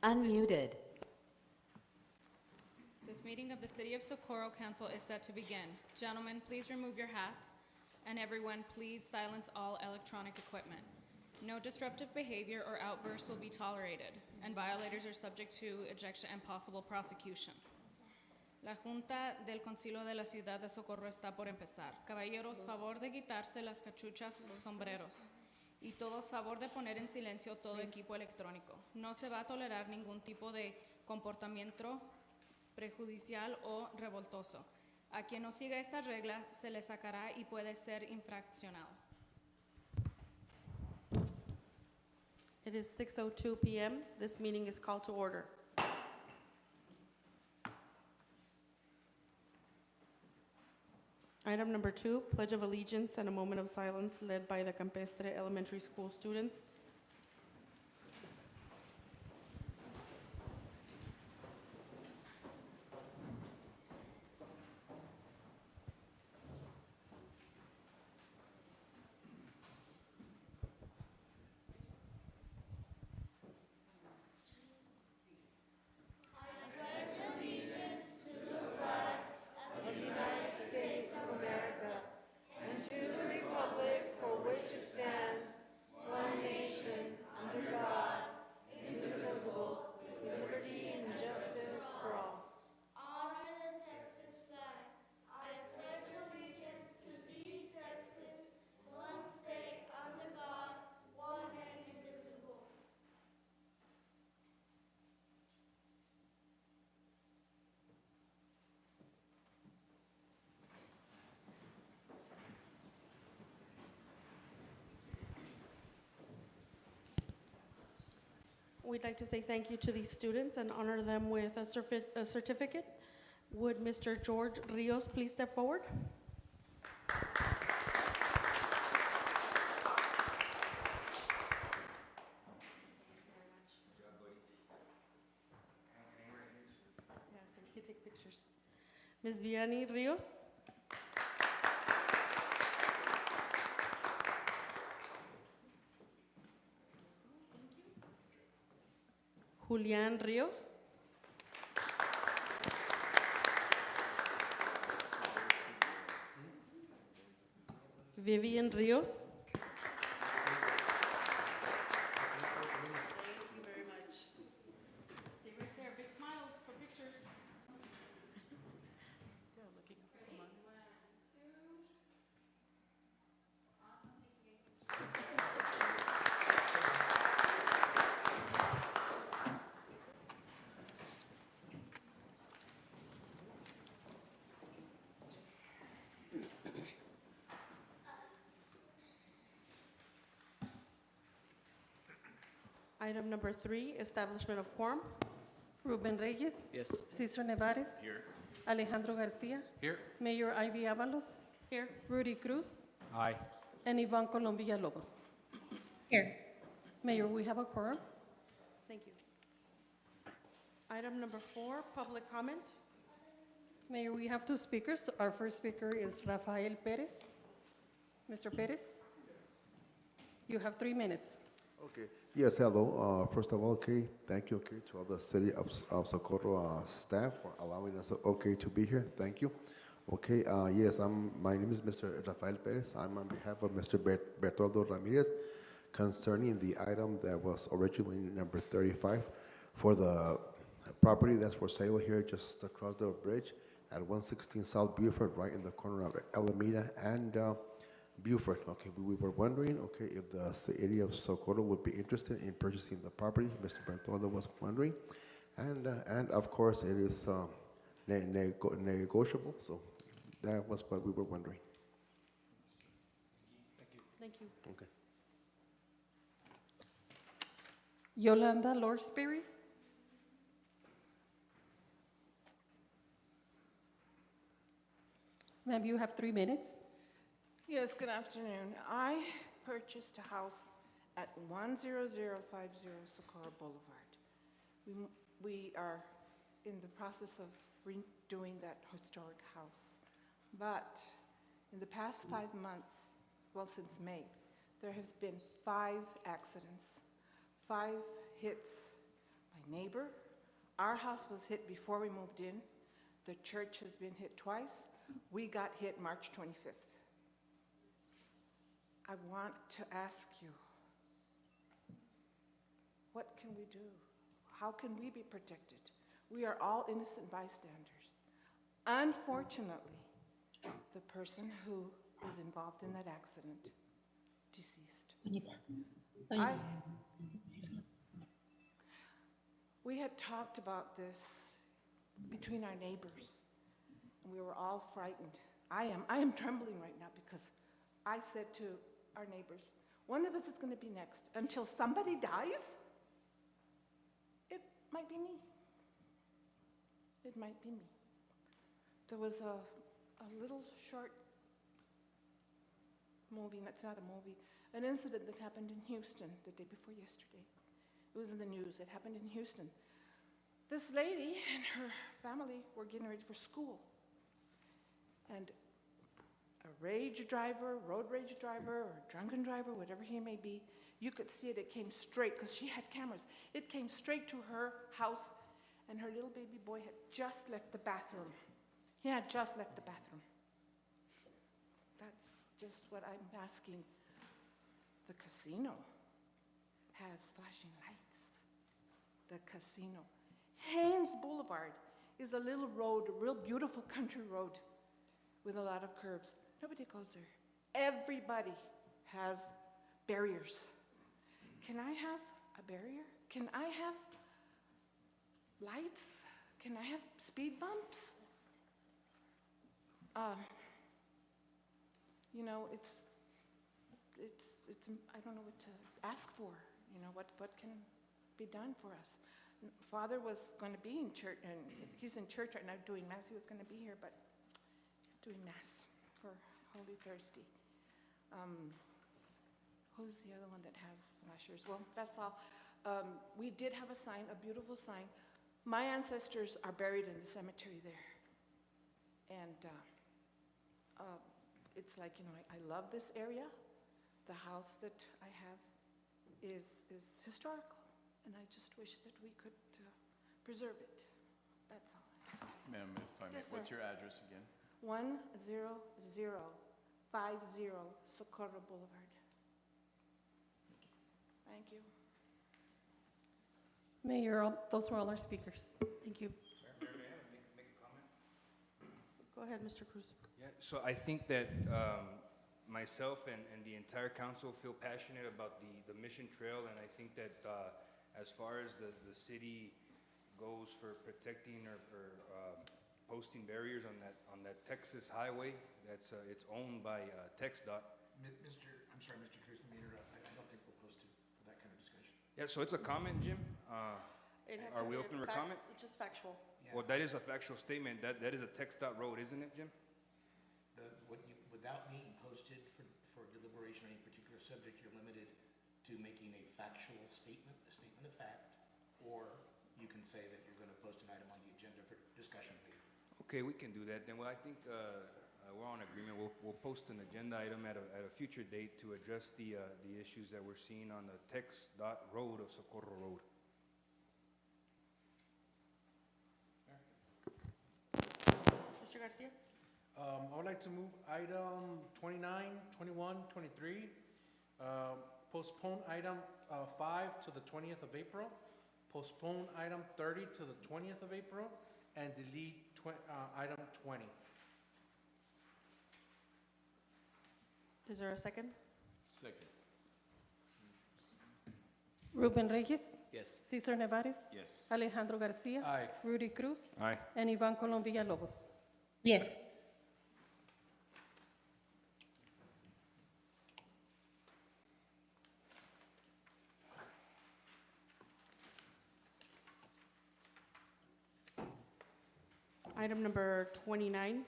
Unmuted. This meeting of the City of Socorro Council is set to begin. Gentlemen, please remove your hats, and everyone, please silence all electronic equipment. No disruptive behavior or outbursts will be tolerated, and violators are subject to ejection and possible prosecution. La Junta del Concilio de la Ciudad de Socorro está por empezar. Caballeros, favor de quitarse las cachuchas, sombreros. Y todos, favor de poner en silencio todo equipo electrónico. No se va a tolerar ningún tipo de comportamiento prejudicial o revoltoso. A quien no siga esta regla se le sacará y puede ser infraccionado. It is 6:02 p.m. This meeting is called to order. Item number 2, Pledge of Allegiance and a moment of silence led by the Campestre Elementary School students. We'd like to say thank you to these students and honor them with a certificate. Would Mr. George Rios please step forward? Yeah, so we can take pictures. Ms. Vianney Rios? Julián Ríos. Vivian Ríos. Thank you very much. Stay right there. Big smiles for pictures. Yeah, looking up. Come on. Item number 3, establishment of quorum. Ruben Reyes. Yes. Cesar Nevares. Here. Alejandro Garcia. Here. Mayor Ivy Avalos. Here. Rudy Cruz. Aye. And Ivan Colom Villalobos. Here. Mayor, we have a quorum. Thank you. Item number 4, public comment. Mayor, we have 2 speakers. Our first speaker is Rafael Perez. Mr. Perez, you have 3 minutes. Okay. Yes, hello. First of all, okay, thank you, okay, to all the city of Socorro staff for allowing us, okay, to be here. Thank you. Okay, yes, my name is Mr. Rafael Perez. I'm on behalf of Mr. Bertoldo Ramirez concerning the item that was originally number 35 for the property that's for sale here just across the bridge at 116 South Buford, right in the corner of Alameda and Buford. Okay, we were wondering, okay, if the city of Socorro would be interested in purchasing the property. Mr. Bertoldo was wondering, and of course it is negotiable. So that was what we were wondering. Thank you. Okay. Yolanda Lorsberry. Ma'am, you have 3 minutes. Yes, good afternoon. I purchased a house at 10050 Socorro Boulevard. We are in the process of redoing that historic house. But in the past 5 months, well, since May, there have been 5 accidents, 5 hits by my neighbor. Our house was hit before we moved in. The church has been hit twice. We got hit March 25th. I want to ask you, what can we do? How can we be protected? We are all innocent bystanders. Unfortunately, the person who was involved in that accident deceased. We had talked about this between our neighbors, and we were all frightened. I am trembling right now because I said to our neighbors, one of us is going to be next. Until somebody dies, it might be me. It might be me. There was a little short movie, that's not a movie, an incident that happened in Houston the day before yesterday. It was in the news. It happened in Houston. This lady and her family were getting ready for school. And a rage driver, road rage driver, or drunken driver, whatever he may be, you could see it. It came straight, because she had cameras. It came straight to her house, and her little baby boy had just left the bathroom. He had just left the bathroom. That's just what I'm asking. The casino has flashing lights. The casino. Haynes Boulevard is a little road, a real beautiful country road with a lot of curbs. Nobody goes there. Everybody has barriers. Can I have a barrier? Can I have lights? Can I have speed bumps? You know, it's I don't know what to ask for. You know, what can be done for us? Father was going to be in church, and he's in church right now doing Mass. He was going to be here, but he's doing Mass for Holy Thursday. Who's the other one that has flashers? Well, that's all. We did have a sign, a beautiful sign. My ancestors are buried in the cemetery there. And it's like, you know, I love this area. The house that I have is historical, and I just wish that we could preserve it. That's all. Ma'am, if I may, Yes, sir. what's your address again? 10050 Socorro Boulevard. Thank you. Mayor, those were all our speakers. Thank you. Mayor, may I make a comment? Go ahead, Mr. Cruz. Yeah, so I think that myself and the entire council feel passionate about the Mission Trail, and I think that as far as the city goes for protecting or posting barriers on that Texas highway, that's it's owned by TxDOT. I'm sorry, Mr. Cruz, let me interrupt. I don't think we're posted for that kind of discussion. Yeah, so it's a comment, Jim. It has Are to we be open for facts, comment? It's just factual. Yeah. Well, that is a factual statement. That is a TxDOT road, isn't it, Jim? Without being posted for deliberation on any particular subject, you're limited to making a factual statement, a statement of fact, or you can say that you're going to post an item on the agenda for discussion later. Okay, we can do that then. Well, I think we're on agreement. We'll post an agenda item at a future date to address the issues that we're seeing on the TxDOT road of Socorro Road. Mr. Garcia? I would like to move item 29, 21, 23, postpone item 5 to the 20th of April, postpone item 30 to the 20th of April, and delete item 20. Is there a second? Second. Ruben Reyes, Yes. Cesar Nevares, Yes. Alejandro Garcia, Aye. Rudy Cruz, Aye. and Ivan Colom Villalobos. Yes. Item number 29,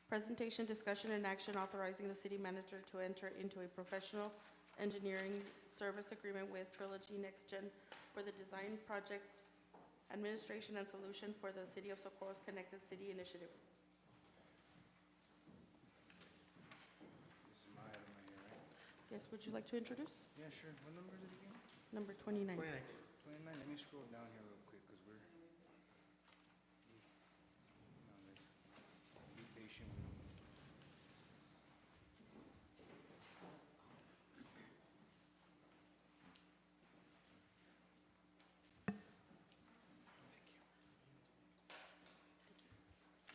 presentation, discussion, and action authorizing the city manager to enter into a professional engineering service agreement with Trilogy Next Gen for the design, project, administration, and solution for the City of Socorro's Connected City Initiative. This is my item right here, right? Yes, would you like to introduce? Yeah, sure. What number is it again? Number 29. 29. 29. Let me scroll down here real quick.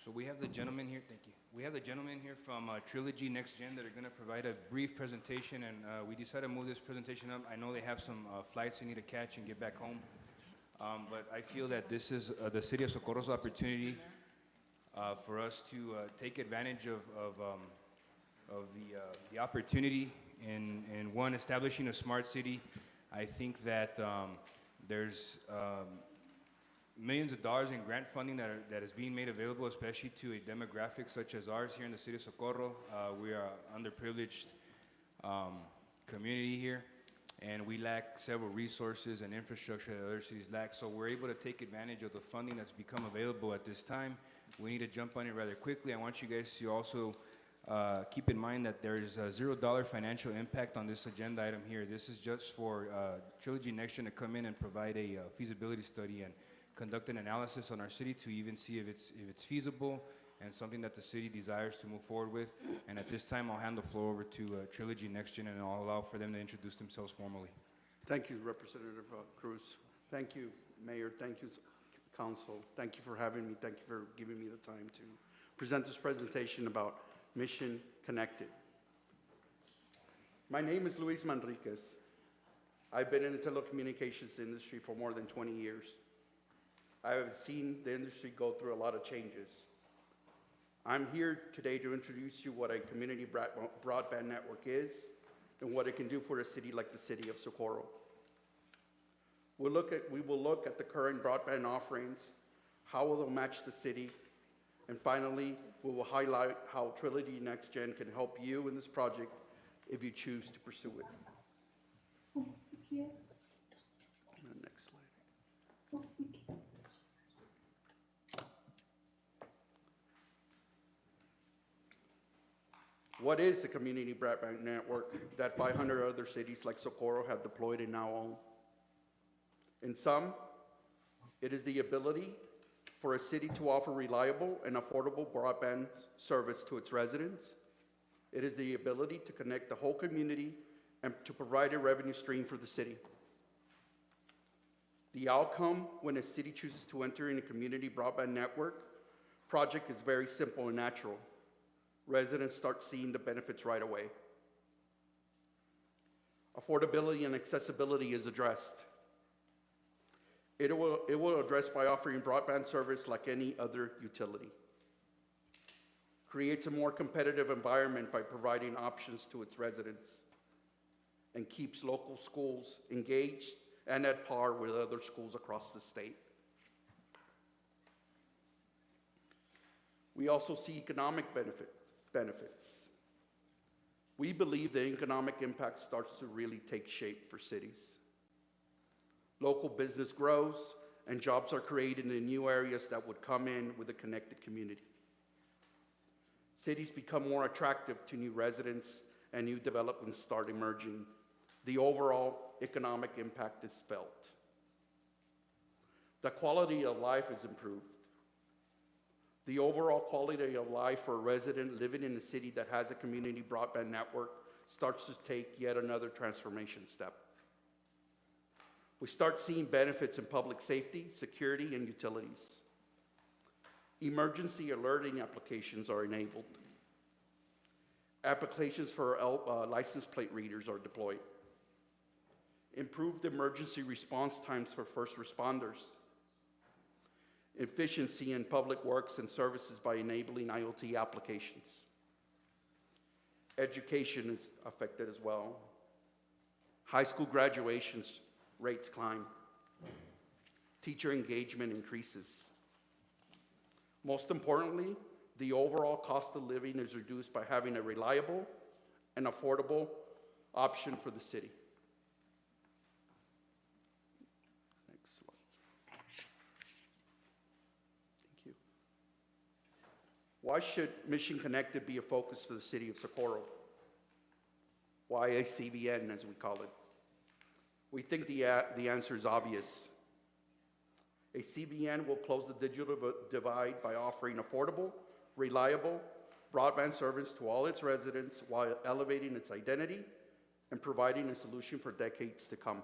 So we have the gentleman here, thank you. We have the gentleman here from Trilogy Next Gen that are going to provide a brief presentation, and we decided to move this presentation up. I know they have some flights they need to catch and get back home, but I feel that this is the City of Socorro's opportunity for us to take advantage of the opportunity in one, establishing a smart city. I think that there's millions of dollars in grant funding that is being made available, especially to a demographic such as ours here in the city of Socorro. We are underprivileged community here, and we lack several resources and infrastructure that other cities lack. So we're able to take advantage of the funding that's become available at this time. We need to jump on it rather quickly. I want you guys to also keep in mind that there is a $0 financial impact on this agenda item here. This is just for Trilogy Next Gen to come in and provide a feasibility study and conduct an analysis on our city to even see if it's feasible and something that the city desires to move forward with. And at this time, I'll hand the floor over to Trilogy Next Gen, and I'll allow for them to introduce themselves formally. Thank you, Representative Cruz. Thank you, Mayor. Thank you, Council. Thank you for having me. Thank you for giving me the time to present this presentation about Mission Connected. My name is Luis Manriquez. I've been in the telecommunications industry for more than 20 years. I have seen the industry go through a lot of changes. I'm here today to introduce you what a community broadband network is and what it can do for a city like the city of Socorro. We will look at the current broadband offerings, how will they match the city, and finally, we will highlight how Trilogy Next Gen can help you in this project if you choose to pursue it. The next slide. What is the community broadband network that 500 other cities like Socorro have deployed and now own? In sum, it is the ability for a city to offer reliable and affordable broadband service to its residents. It is the ability to connect the whole community and to provide a revenue stream for the city. The outcome when a city chooses to enter in a community broadband network project is very simple and natural. Residents start seeing the benefits right away. Affordability and accessibility is addressed. It will address by offering broadband service like any other utility. Creates a more competitive environment by providing options to its residents, and keeps local schools engaged and at par with other schools across the state. We also see economic benefits. We believe the economic impact starts to really take shape for cities. Local business grows, and jobs are created in new areas that would come in with a connected community. Cities become more attractive to new residents, and new developments start emerging. The overall economic impact is felt. The quality of life is improved. The overall quality of life for a resident living in a city that has a community broadband network starts to take yet another transformation step. We start seeing benefits in public safety, security, and utilities. Emergency alerting applications are enabled. Applications for license plate readers are deployed. Improved emergency response times for first responders. Efficiency in public works and services by enabling IoT applications. Education is affected as well. High school graduations rates climb. Teacher engagement increases. Most importantly, the overall cost of living is reduced by having a reliable and affordable option for the city. Next slide. Thank you. Why should Mission Connected be a focus for the city of Socorro? Why a CBN, as we call it? We think the answer is obvious. A CBN will close the digital divide by offering affordable, reliable broadband service to all its residents while elevating its identity and providing a solution for decades to come.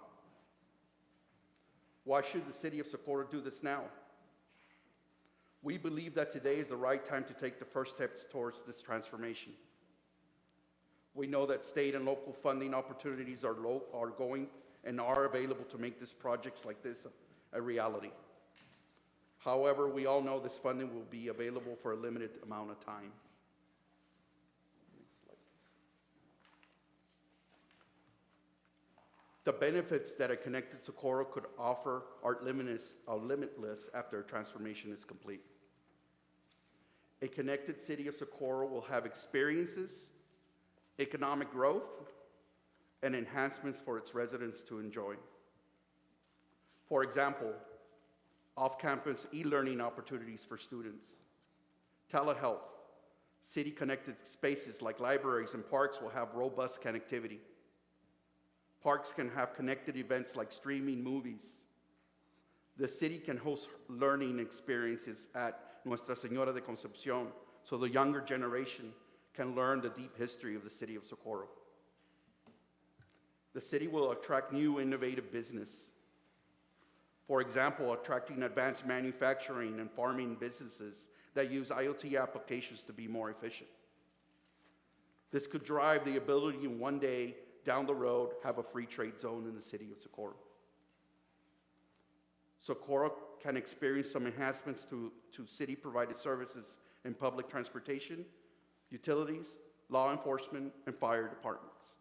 Why should the city of Socorro do this now? We believe that today is the right time to take the first steps towards this transformation. We know that state and local funding opportunities are going and are available to make these projects like this a reality. However, we all know this funding will be available for a limited amount of time. Next slide, please. The benefits that a connected Socorro could offer are limitless after a transformation is complete. A connected city of Socorro will have experiences, economic growth, and enhancements for its residents to enjoy. For example, off-campus e-learning opportunities for students, telehealth, city-connected spaces like libraries and parks will have robust connectivity. Parks can have connected events like streaming movies. The city can host learning experiences at Nuestra Señora de Concepción so the younger generation can learn the deep history of the city of Socorro. The city will attract new innovative business. For example, attracting advanced manufacturing and farming businesses that use IoT applications to be more efficient. This could drive the ability to one day down the road have a free trade zone in the city of Socorro. Socorro can experience some enhancements to city-provided services in public transportation, utilities, law enforcement, and fire departments.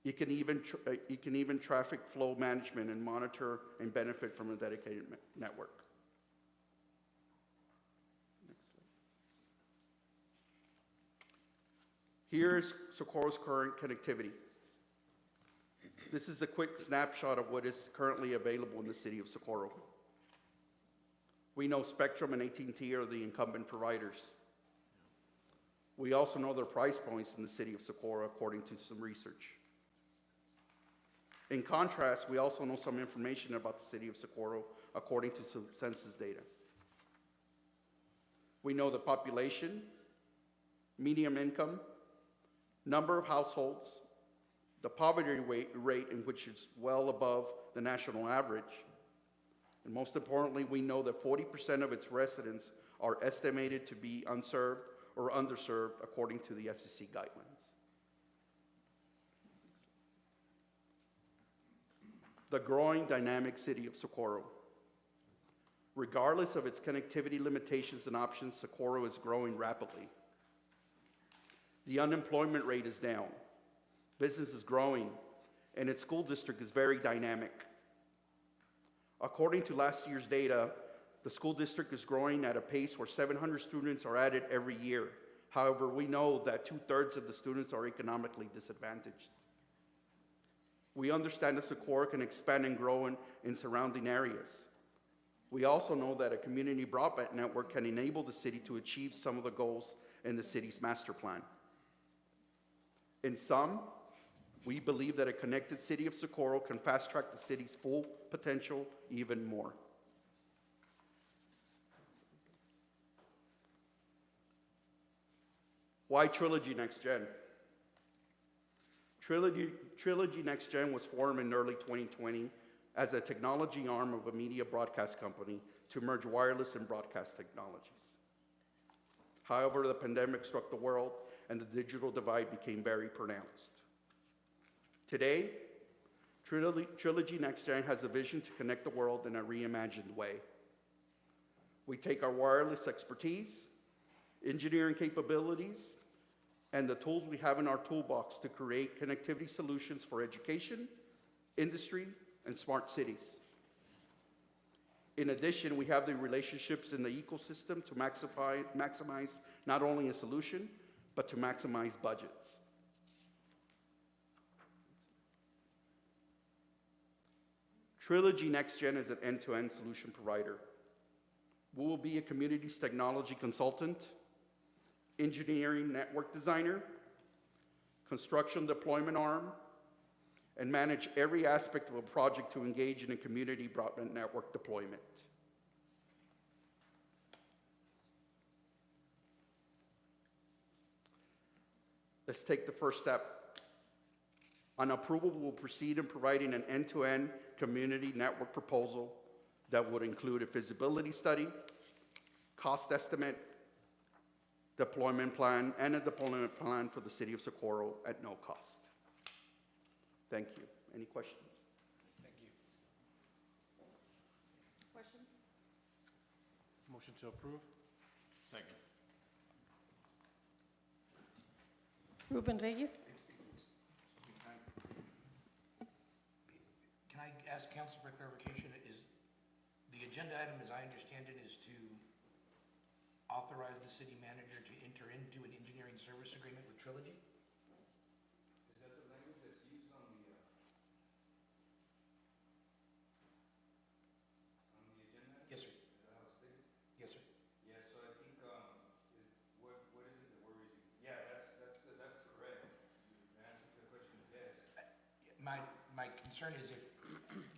You can even traffic flow management and monitor and benefit from a dedicated network. Next slide. Here is Socorro's current connectivity. This is a quick snapshot of what is currently available in the city of Socorro. We know Spectrum and AT&T are the incumbent providers. We also know their price points in the city of Socorro according to some research. In contrast, we also know some information about the city of Socorro according to some census data. We know the population, median income, number of households, the poverty rate in which it's well above the national average, and most importantly, we know that 40% of its residents are estimated to be unserved or underserved according to the FCC guidelines. The growing dynamic city of Socorro. Regardless of its connectivity limitations and options, Socorro is growing rapidly. The unemployment rate is down, business is growing, and its school district is very dynamic. According to last year's data, the school district is growing at a pace where 700 students are added every year. However, we know that 2/3 of the students are economically disadvantaged. We understand that Socorro can expand and grow in surrounding areas. We also know that a community broadband network can enable the city to achieve some of the goals in the city's master plan. In sum, we believe that a connected city of Socorro can fast-track the city's full potential even more. Why Trilogy Next Gen? Trilogy Next Gen was formed in early 2020 as a technology arm of a media broadcast company to merge wireless and broadcast technologies. However, the pandemic struck the world and the digital divide became very pronounced. Today, Trilogy Next Gen has a vision to connect the world in a reimagined way. We take our wireless expertise, engineering capabilities, and the tools we have in our toolbox to create connectivity solutions for education, industry, and smart cities. In addition, we have the relationships in the ecosystem to maximize not only a solution, but to maximize budgets. Trilogy Next Gen is an end-to-end solution provider. We will be a community's technology consultant, engineering network designer, construction deployment arm, and manage every aspect of a project to engage in a community broadband network deployment. Let's take the first step. On approval, we will proceed in providing an end-to-end community network proposal that would include a feasibility study, cost estimate, deployment plan, and a deployment plan for the city of Socorro at no cost. Thank you. Any questions? Thank you. Questions? Motion to approve? Second. Ruben Reyes? Can I ask council for clarification? Is the agenda item, as I understand it, is to authorize the city manager to enter into an engineering service agreement with Trilogy? Is that the language that's used on the agenda? Yes, sir. Is that how it's stated? Yes, sir. Yeah, so I think, what is it that we're using? Yeah, that's correct. The answer to the question is yes. My concern is if,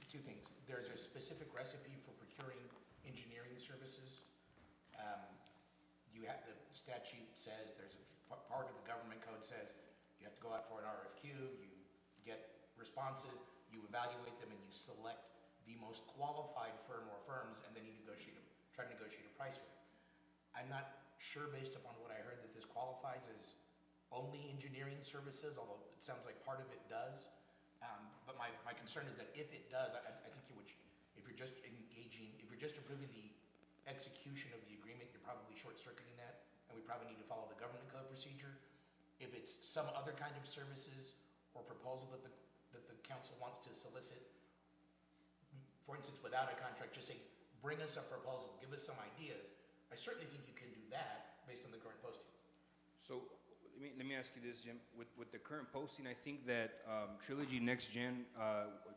two things. There's a specific recipe for procuring engineering services. You have, the statute says, there's a part of the government code says you have to go out for an RFQ, you get responses, you evaluate them, and you select the most qualified firm or firms, and then you try to negotiate a price with them. I'm not sure, based upon what I heard, that this qualifies as only engineering services, although it sounds like part of it does. But my concern is that if it does, I think you would, if you're just approving the execution of the agreement, you're probably short-circuiting that, and we probably need to follow the government code procedure. If it's some other kind of services or proposal that the council wants to solicit, for instance, without a contract, just say, bring us a proposal, give us some ideas. I certainly think you can do that based on the current posting. So, let me ask you this, Jim. With the current posting, I think that Trilogy Next Gen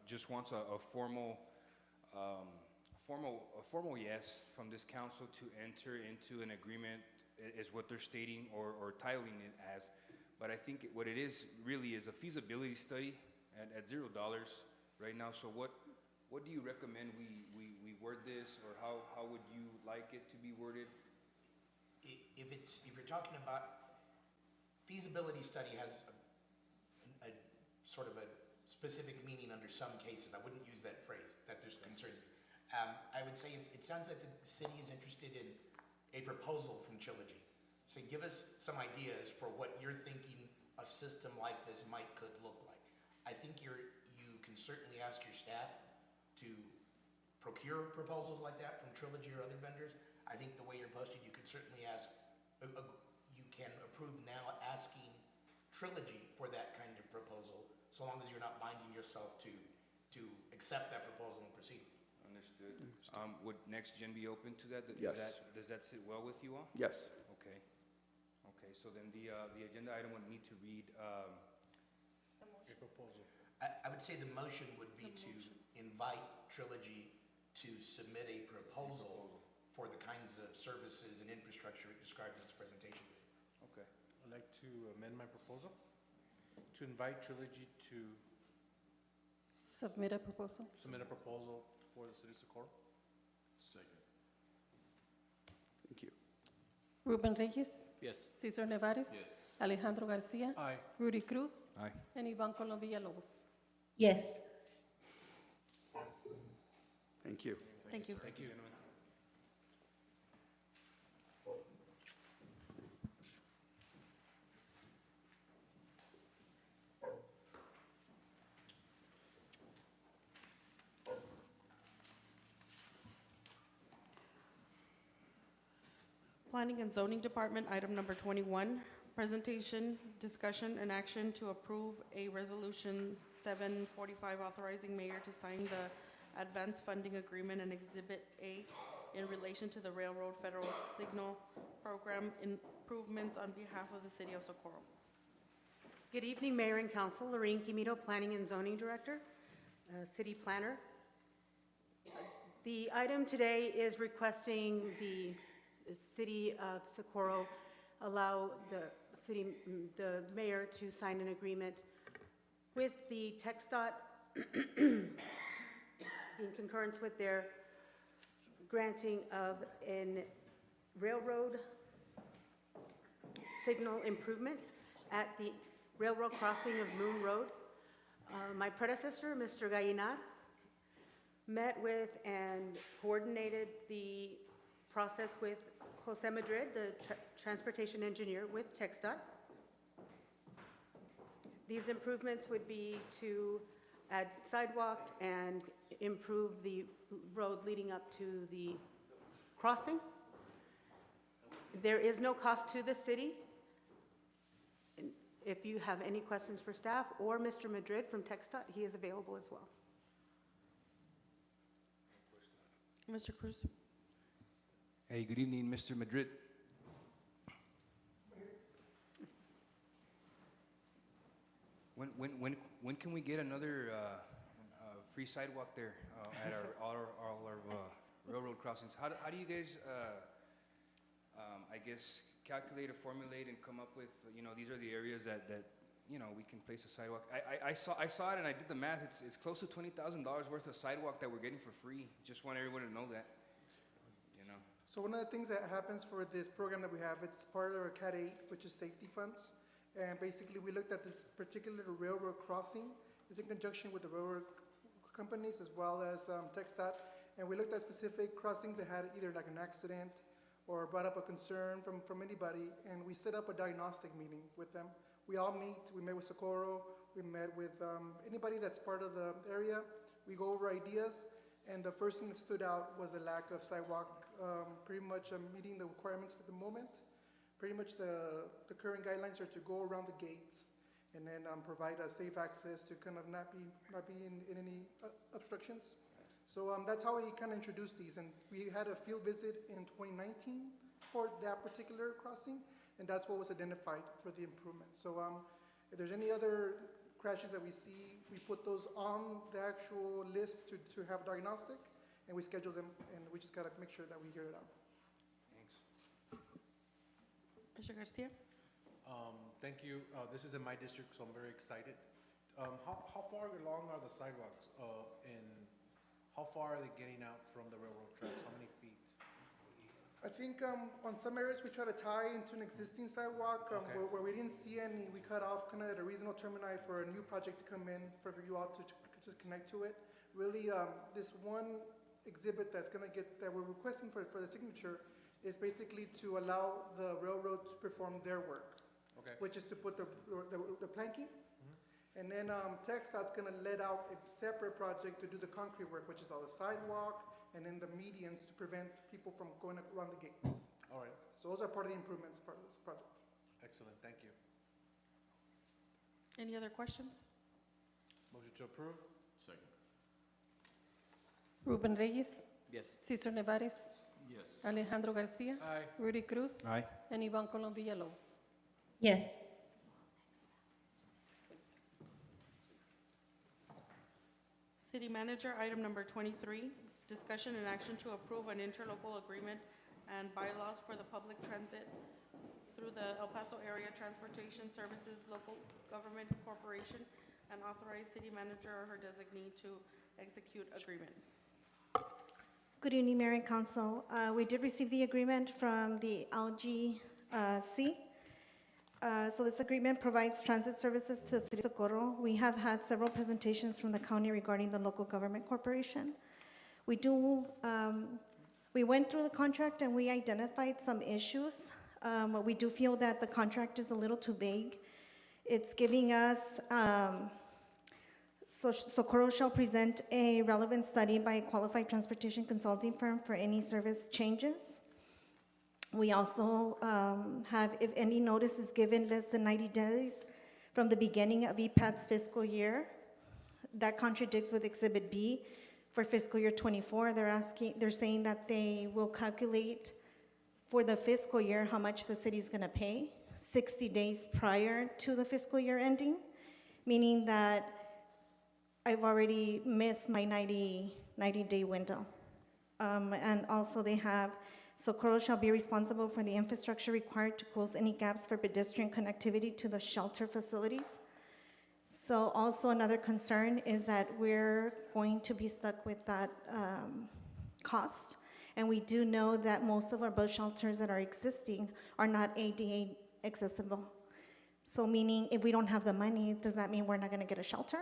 just wants a formal yes from this council to enter into an agreement, is what they're stating or titling it as. But I think what it is really is a feasibility study at $0 right now. So what do you recommend we word this, or how would you like it to be worded? If you're talking about feasibility study, has a sort of a specific meaning under some cases. I wouldn't use that phrase. That just concerns me. I would say it sounds like the city is interested in a proposal from Trilogy. So give us some ideas for what you're thinking a system like this could look like. I think you can certainly ask your staff to procure proposals like that from Trilogy or other vendors. I think the way you're posted, you could certainly ask, you can approve now asking Trilogy for that kind of proposal, so long as you're not binding yourself to accept that proposal and proceed. Understood. Would Next Gen be open to that? Yes. Does that sit well with you all? Yes. Okay. Okay, so then the agenda item would need to read, A proposal. I would say the motion would be to invite Trilogy to submit a proposal for the kinds of services and infrastructure it described in its presentation. okay. I'd like to amend my proposal to invite Trilogy to Submit a proposal. submit a proposal for the city of Socorro. Second. Thank you. Ruben Reyes? Yes. Cesar Nevares? Yes. Alejandro Garcia? Aye. Rudy Cruz? Aye. And Ivan Colom Villalobos. yes, Thank you. Thank you. Thank you. Planning and Zoning Department, item number 21, presentation, discussion, and action to approve a resolution 745 authorizing mayor to sign the advance funding agreement and Exhibit A in relation to the Railroad Federal Signal Program improvements on behalf of the city of Socorro. Good evening, Mayor and Council. Lorraine Quimito, Planning and Zoning Director, City Planner. The item today is requesting the City of Socorro allow the mayor to sign an agreement with the TxDOT in concurrence with their granting of a railroad signal improvement at the railroad crossing of Moon Road. My predecessor, Mr. Gallinar, met with and coordinated the process with Jose Madrid, the transportation engineer with TxDOT. These improvements would be to add sidewalk and improve the road leading up to the crossing. There is no cost to the city. And if you have any questions for staff or Mr. Madrid from TxDOT, he is available as well. Mr. Cruz? Hey, good evening, Mr. Madrid. When can we get another free sidewalk there at all our railroad crossings? How do you guys, I guess, calculate or formulate and come up with, these are the areas that we can place a sidewalk? I saw it and I did the math. It's close to $20,000 worth of sidewalk that we're getting for free. Just want everyone to know that. So one of the things that happens for this program that we have, it's part of our Cat 8, which is safety funds. And basically, we looked at this particular railroad crossing. It's in conjunction with the railroad companies as well as TxDOT. And we looked at specific crossings that had either like an accident or brought up a concern from anybody. And we set up a diagnostic meeting with them. We all meet. We met with Socorro. We met with anybody that's part of the area. We go over ideas. And the first thing that stood out was a lack of sidewalk, pretty much meeting the requirements for the moment. Pretty much the current guidelines are to go around the gates and then provide a safe access to kind of not be in any obstructions. So that's how we kind of introduced these. And we had a field visit in 2019 for that particular crossing, and that's what was identified for the improvement. So if there's any other crashes that we see, we put those on the actual list to have diagnostic, and we schedule them, and we just gotta make sure that we hear it out. Thanks. Mr. Garcia? Thank you. This is in my district, so I'm very excited. How far along are the sidewalks, and how far are they getting out from the railroad tracks? How many feet? I think on some areas we try to tie into an existing sidewalk. Okay. Where we didn't see any, we cut off kind of at a reasonable termini for a new project to come in for you all to just connect to it. Really, this one exhibit that we're requesting for the signature is basically to allow the railroad to perform their work. Okay. Which is to put the planking. And then TxDOT's gonna let out a separate project to do the concrete work, which is all the sidewalk, and then the medians to prevent people from going around the gates. All right. So those are part of the improvements, part of this project. Excellent. Thank you. Any other questions? Motion to approve? Second. Ruben Reyes, Yes. Cesar Nevares, Yes. Alejandro Garcia, Aye. Rudy Cruz, Aye. and Ivan Colom Villalobos. yes, City Manager, item number 23, discussion and action to approve an interlocal agreement and bylaws for the public transit through the El Paso Area Transportation Services Local Government Corporation and authorize city manager or her designee to execute agreement. good evening, Mayor and Council. We did receive the agreement from the LGC. So this agreement provides transit services to the city of Socorro. We have had several presentations from the county regarding the local government corporation. We went through the contract and we identified some issues. But we do feel that the contract is a little too vague. It's giving us, Socorro shall present a relevant study by a qualified transportation consulting firm for any service changes. We also have, if any notice is given less than 90 days from the beginning of EPAT's fiscal year. That contradicts with Exhibit B for fiscal year '24. They're saying that they will calculate for the fiscal year how much the city's gonna pay 60 days prior to the fiscal year ending, meaning that I've already missed my 90-day window. And also they have, Socorro shall be responsible for the infrastructure required to close any gaps for pedestrian connectivity to the shelter facilities. So also another concern is that we're going to be stuck with that cost. And we do know that most of our bus shelters that are existing are not ADA accessible. So meaning if we don't have the money, does that mean we're not gonna get a shelter?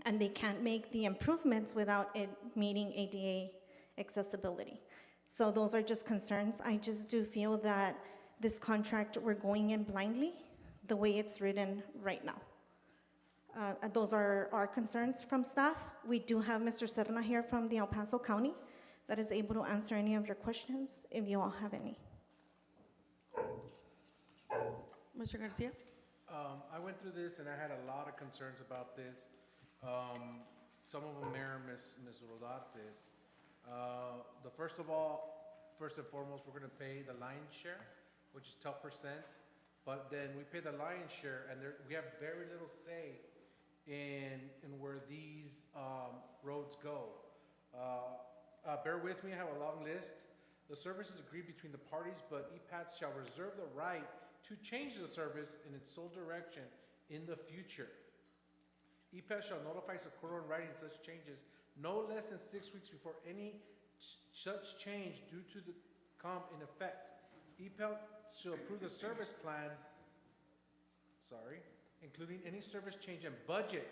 And they can't make the improvements without it meeting ADA accessibility. So those are just concerns. I just do feel that this contract, we're going in blindly, the way it's written right now. Those are our concerns from staff. We do have Mr. Serna here from the El Paso County that is able to answer any of your questions, if you all have any. Mr. Garcia? I went through this and I had a lot of concerns about this. Some of them mirror Ms. Rodates. First and foremost, we're gonna pay the lion's share, which is 12%. But then we pay the lion's share, and we have very little say in where these roads go. Bear with me, I have a long list. The service is agreed between the parties, but EPATS shall reserve the right to change the service in its sole direction in the future. EPATS shall notify Socorro in writing such changes no less than 6 weeks before any such change due to come in effect. EPATS shall approve the service plan, including any service change and budget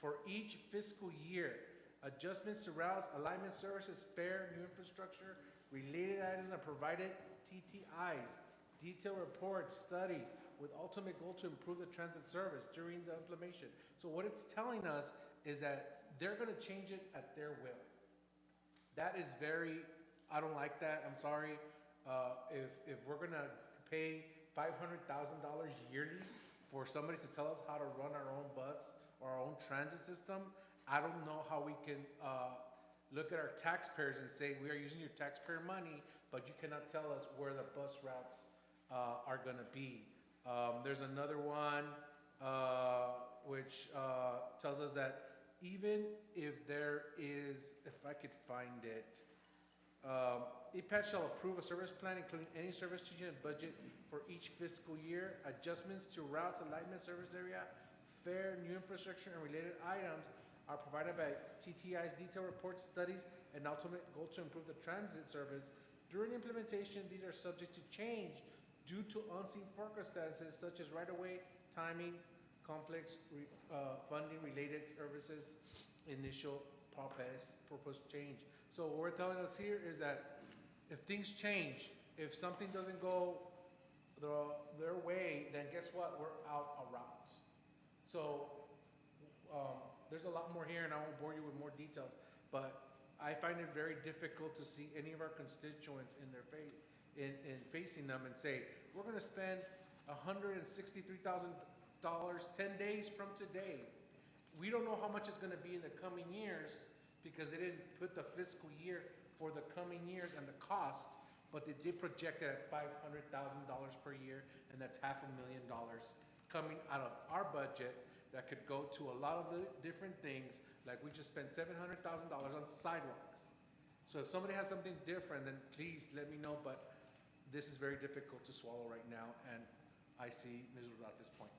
for each fiscal year. Adjustments to routes, alignment services, fare, new infrastructure, related items are provided TTIs, detailed reports, studies, with ultimate goal to improve the transit service during the implementation. So what it's telling us is that they're gonna change it at their will. That is I don't like that, I'm sorry. If we're gonna pay $500,000 yearly for somebody to tell us how to run our own bus or our own transit system, I don't know how we can look at our taxpayers and say, we are using your taxpayer money, but you cannot tell us where the bus routes are gonna be. There's another one which tells us that even if there is, if I could find it, EPAT shall approve a service plan including any service change in budget for each fiscal year. Adjustments to routes, alignment, service area, fare, new infrastructure, and related items are provided by TTI's detailed reports, studies, and ultimate goal to improve the transit service. During implementation, these are subject to change due to unseen circumstances such as right-of-way, timing, conflicts, funding, related services, initial proposed change. So what we're telling us here is that if things change, if something doesn't go their way, then guess what? We're out of routes. So there's a lot more here, and I won't bore you with more details, but I find it very difficult to see any of our constituents in their face, in facing them and say, we're gonna spend $163,000 10 days from today. We don't know how much it's gonna be in the coming years because they didn't put the fiscal year for the coming years and the cost, but they did project it at $500,000 per year, and that's $500,000 coming out of our budget that could go to a lot of the different things, like we just spent $700,000 on sidewalks. So if somebody has something different, then please let me know, but this is very difficult to swallow right now, and I see Ms. Ruda at this point.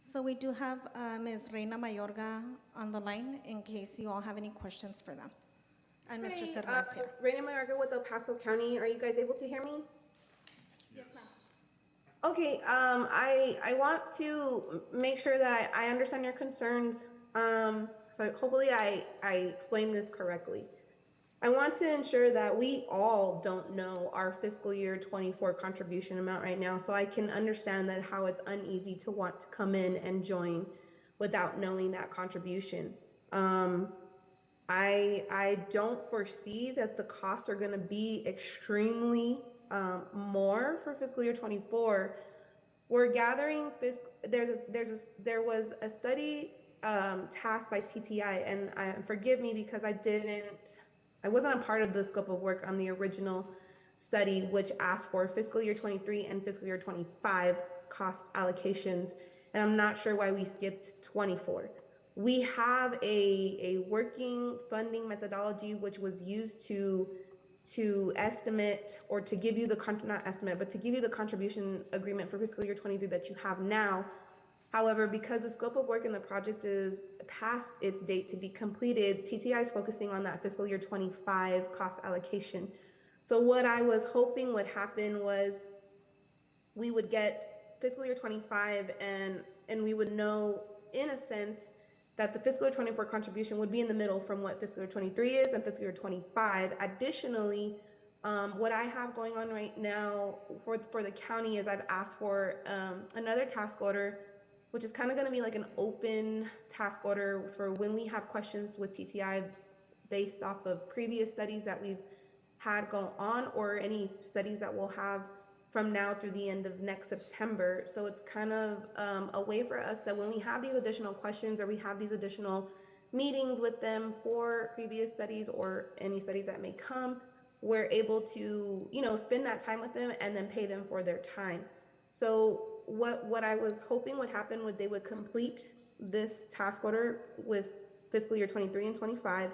So we do have Ms. Reina Mayorga on the line in case you all have any questions for them. And Mr. Cernas here. Reina Mayorga with El Paso County. Are you guys able to hear me? Yes, ma'am. Okay, I want to make sure that I understand your concerns. So hopefully I explained this correctly. I want to ensure that we all don't know our fiscal year 24 contribution amount right now, so I can understand that how it's uneasy to want to come in and join without knowing that contribution. I don't foresee that the costs are going to be extremely more for fiscal year 24. We're gathering there was a study tasked by TTI, and forgive me because I wasn't a part of the scope of work on the original study, which asked for fiscal year 23 and fiscal year 25 cost allocations, and I'm not sure why we skipped 24. We have a working funding methodology which was used to estimate, or to give you the not estimate, but to give you the contribution agreement for fiscal year 23 that you have now. However, because the scope of work in the project is past its date to be completed, TTI is focusing on that fiscal year 25 cost allocation. So what I was hoping would happen was we would get fiscal year 25 and we would know, in a sense, that the fiscal year 24 contribution would be in the middle from what fiscal year 23 is and fiscal year 25. Additionally, What I have going on right now for the county is I've asked for another task order, which is kind of going to be like an open task order for when we have questions with TTI based off of previous studies that we've had go on or any studies that we'll have from now through the end of next September. So it's kind of a way for us that when we have these additional questions or we have these additional meetings with them for previous studies or any studies that may come, we're able to, spend that time with them and then pay them for their time. So what I was hoping would happen would they would complete this task order with fiscal year 23 and 25,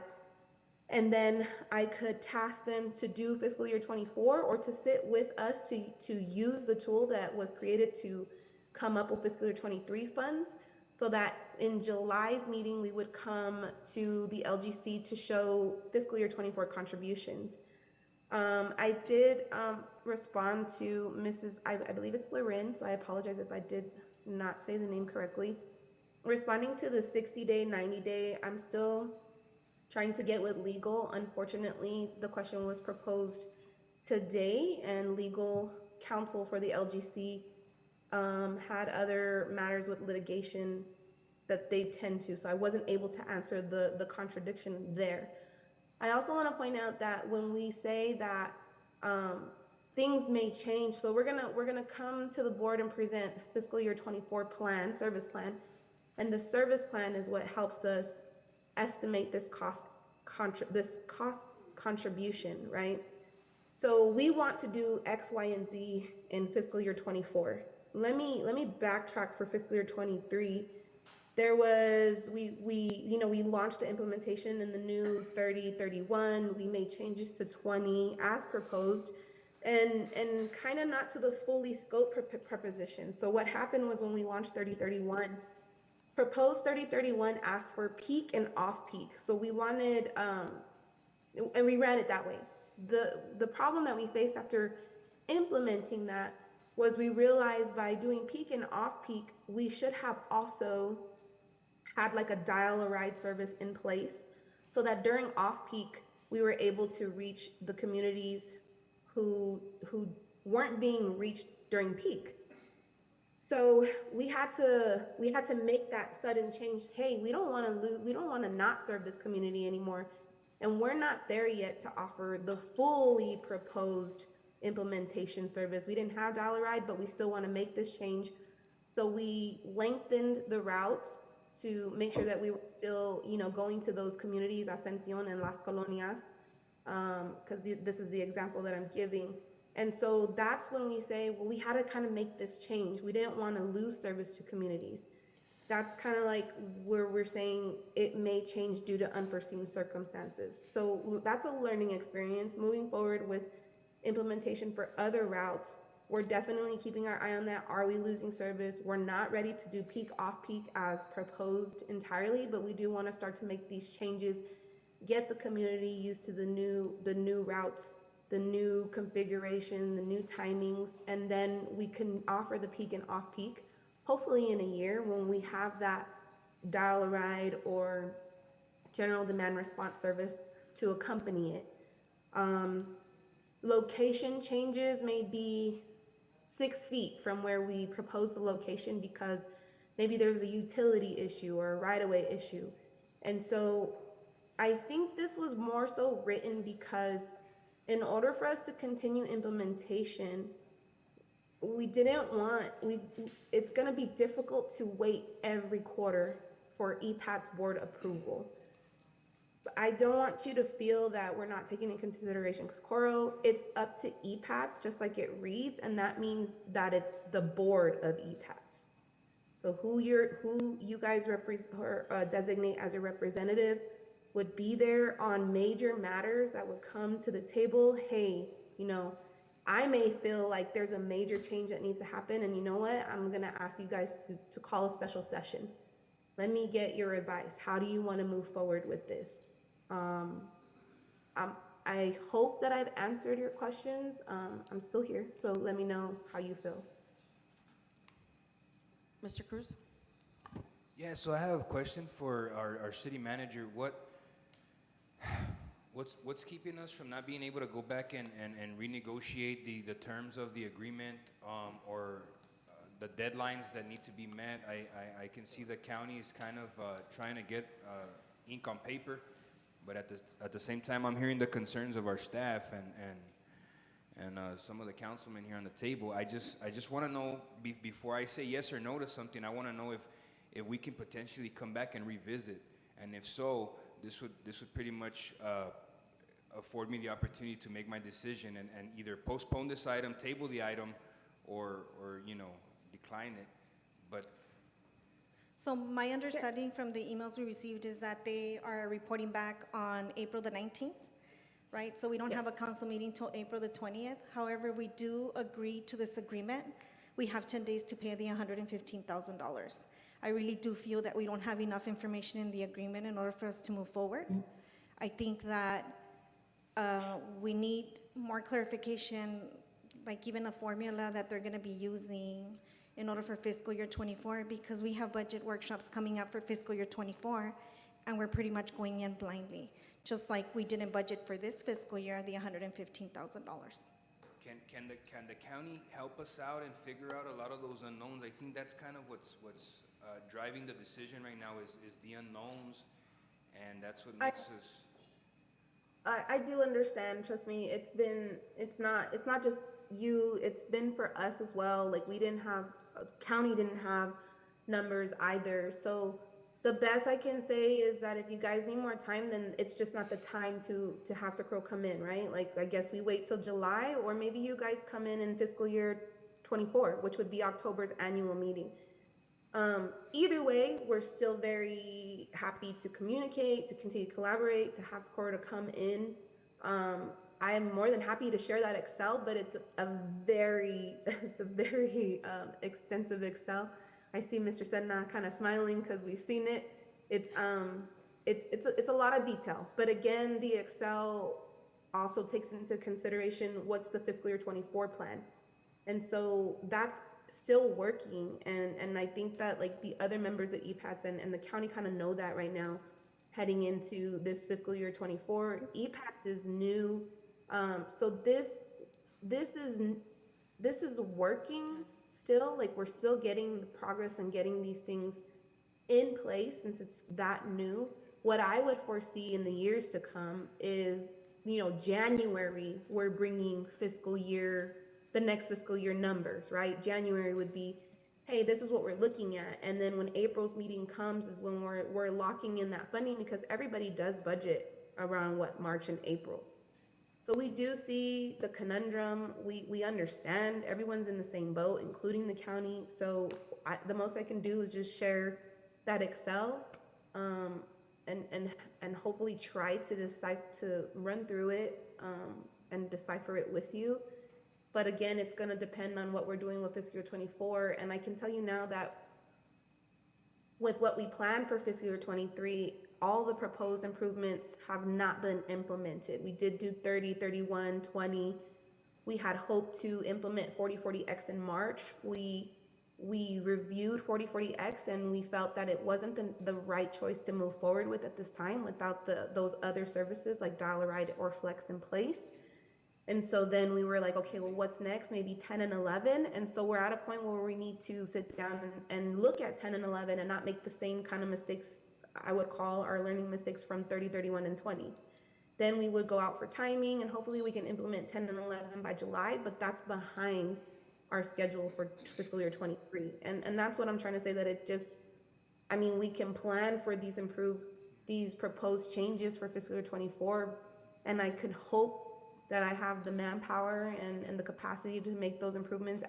and then I could task them to do fiscal year 24 or to sit with us to use the tool that was created to come up with fiscal year 23 funds, so that in July's meeting we would come to the LGC to show fiscal year 24 contributions. I did respond to Mrs. I believe it's Loren, so I apologize if I did not say the name correctly. Responding to the 60-day, 90-day, I'm still trying to get with legal. Unfortunately, the question was proposed today, and legal counsel for the LGC had other matters with litigation that they tend to, so I wasn't able to answer the contradiction there. I also want to point out that when we say that things may change, so we're gonna come to the board and present fiscal year 24 service plan, and the service plan is what helps us estimate this cost contribution, right? So we want to do X, Y, and Z in fiscal year 24. Let me backtrack for fiscal year 23. There was, we launched the implementation in the new 30-31. We made changes to 20 as proposed, and kind of not to the fully scoped preposition. So what happened was when we launched 30-31, proposed 30-31 asked for peak and off-peak. So we wanted, and we ran it that way. The problem that we faced after implementing that was we realized by doing peak and off-peak, we should have also had like a dial-a-ride service in place so that during off-peak, we were able to reach the communities who weren't being reached during peak. So we had to make that sudden change. Hey, we don't want to not serve this community anymore. And we're not there yet to offer the fully proposed implementation service. We didn't have dial-a-ride, but we still want to make this change. So we lengthened the routes to make sure that we were still, going to those communities, Ascension and Las Colonias, because this is the example that I'm giving. And so that's when we say, well, we had to kind of make this change. We didn't want to lose service to communities. That's kind of like where we're saying it may change due to unforeseen circumstances. So that's a learning experience. Moving forward with implementation for other routes, we're definitely keeping our eye on that. Are we losing service? We're not ready to do peak off-peak as proposed entirely, but we do want to start to make these changes, get the community used to the new routes, the new configuration, the new timings, and then we can offer the peak and off-peak, hopefully in a year when we have that dial-a-ride or general demand response service to accompany it. Location changes may be 6 feet from where we propose the location because maybe there's a utility issue or a right-of-way issue. And so I think this was more so written because in order for us to continue implementation, it's gonna be difficult to wait every quarter for EPAT's board approval. I don't want you to feel that we're not taking into consideration Socorro. It's up to EPATs, just like it reads, and that means that it's the board of EPATs. So who you guys designate as your representative would be there on major matters that would come to the table. Hey, I may feel like there's a major change that needs to happen, and you know what? I'm gonna ask you guys to call a special session. Let me get your advice. How do you want to move forward with this? I hope that I've answered your questions. I'm still here, so let me know how you feel. Mr. Cruz? Yeah, so I have a question for our city manager. What's keeping us from not being able to go back and renegotiate the terms of the agreement, or the deadlines that need to be met? I can see the county is kind of trying to get ink on paper, but at the same time, I'm hearing the concerns of our staff and some of the councilmen here on the table. I just want to know, before I say yes or no to something, I want to know if we can potentially come back and revisit, and if so, this would pretty much afford me the opportunity to make my decision and either postpone this item, table the item, or decline it. But So my understanding from the emails we received is that they are reporting back on April the 19th, right? So we don't have a council meeting till April the 20th. However, we do agree to this agreement. We have 10 days to pay the $115,000. I really do feel that we don't have enough information in the agreement in order for us to move forward. I think that we need more clarification, like even a formula that they're gonna be using in order for fiscal year 24, because we have budget workshops coming up for fiscal year 24, and we're pretty much going in blindly, just like we didn't budget for this fiscal year, the $115,000. can the county help us out and figure out a lot of those unknowns? I think that's kind of what's driving the decision right now is the unknowns, and that's what makes us. I do understand, trust me, it's not just you, it's been for us as well. Like, county didn't have numbers either. So the best I can say is that if you guys need more time, then it's just not the time to have Socorro come in, right? Like, I guess we wait till July, or maybe you guys come in fiscal year 24, which would be October's annual meeting. Either way, we're still very happy to communicate, to continue to collaborate, to have Socorro to come in. I am more than happy to share that Excel, but it's a very extensive Excel. I see Mr. Sedna kind of smiling because we've seen it. It's a lot of detail, but again, the Excel also takes into consideration what's the fiscal year 24 plan, and so that's still working, and I think that, like, the other members of EPATS and the county kind of know that right now, heading into this fiscal year 24. EPATS is new, so this is working still. Like, we're still getting the progress and getting these things in place since it's that new. What I would foresee in the years to come is, January, we're bringing the next fiscal year numbers, right? January would be, hey, this is what we're looking at. And then when April's meeting comes is when we're locking in that funding, because everybody does budget around March and April. So we do see the conundrum. We understand everyone's in the same boat, including the county. So the most I can do is just share that Excel, and hopefully try to run through it, and decipher it with you. But again, it's going to depend on what we're doing with fiscal year 24. And I can tell you now that with what we planned for fiscal year 23, all the proposed improvements have not been implemented. We did do 30, 31, 20. We had hoped to implement 4040X in March. We reviewed 4040X, and we felt that it wasn't the right choice to move forward with at this time without those other services like Dial-A-Ride or Flex in place. And so then we were like, okay, well, what's next? Maybe 10 and 11. And so we're at a point where we need to sit down and look at 10 and 11 and not make the same kind of mistakes I would call our learning mistakes from 30, 31, and 20. Then we would go out for timing, and hopefully we can implement 10 and 11 by July, but that's behind our schedule for fiscal year 23. And that's what I'm trying to say, that we can plan for these proposed changes for fiscal year 24, and I could hope that I have the manpower and the capacity to make those improvements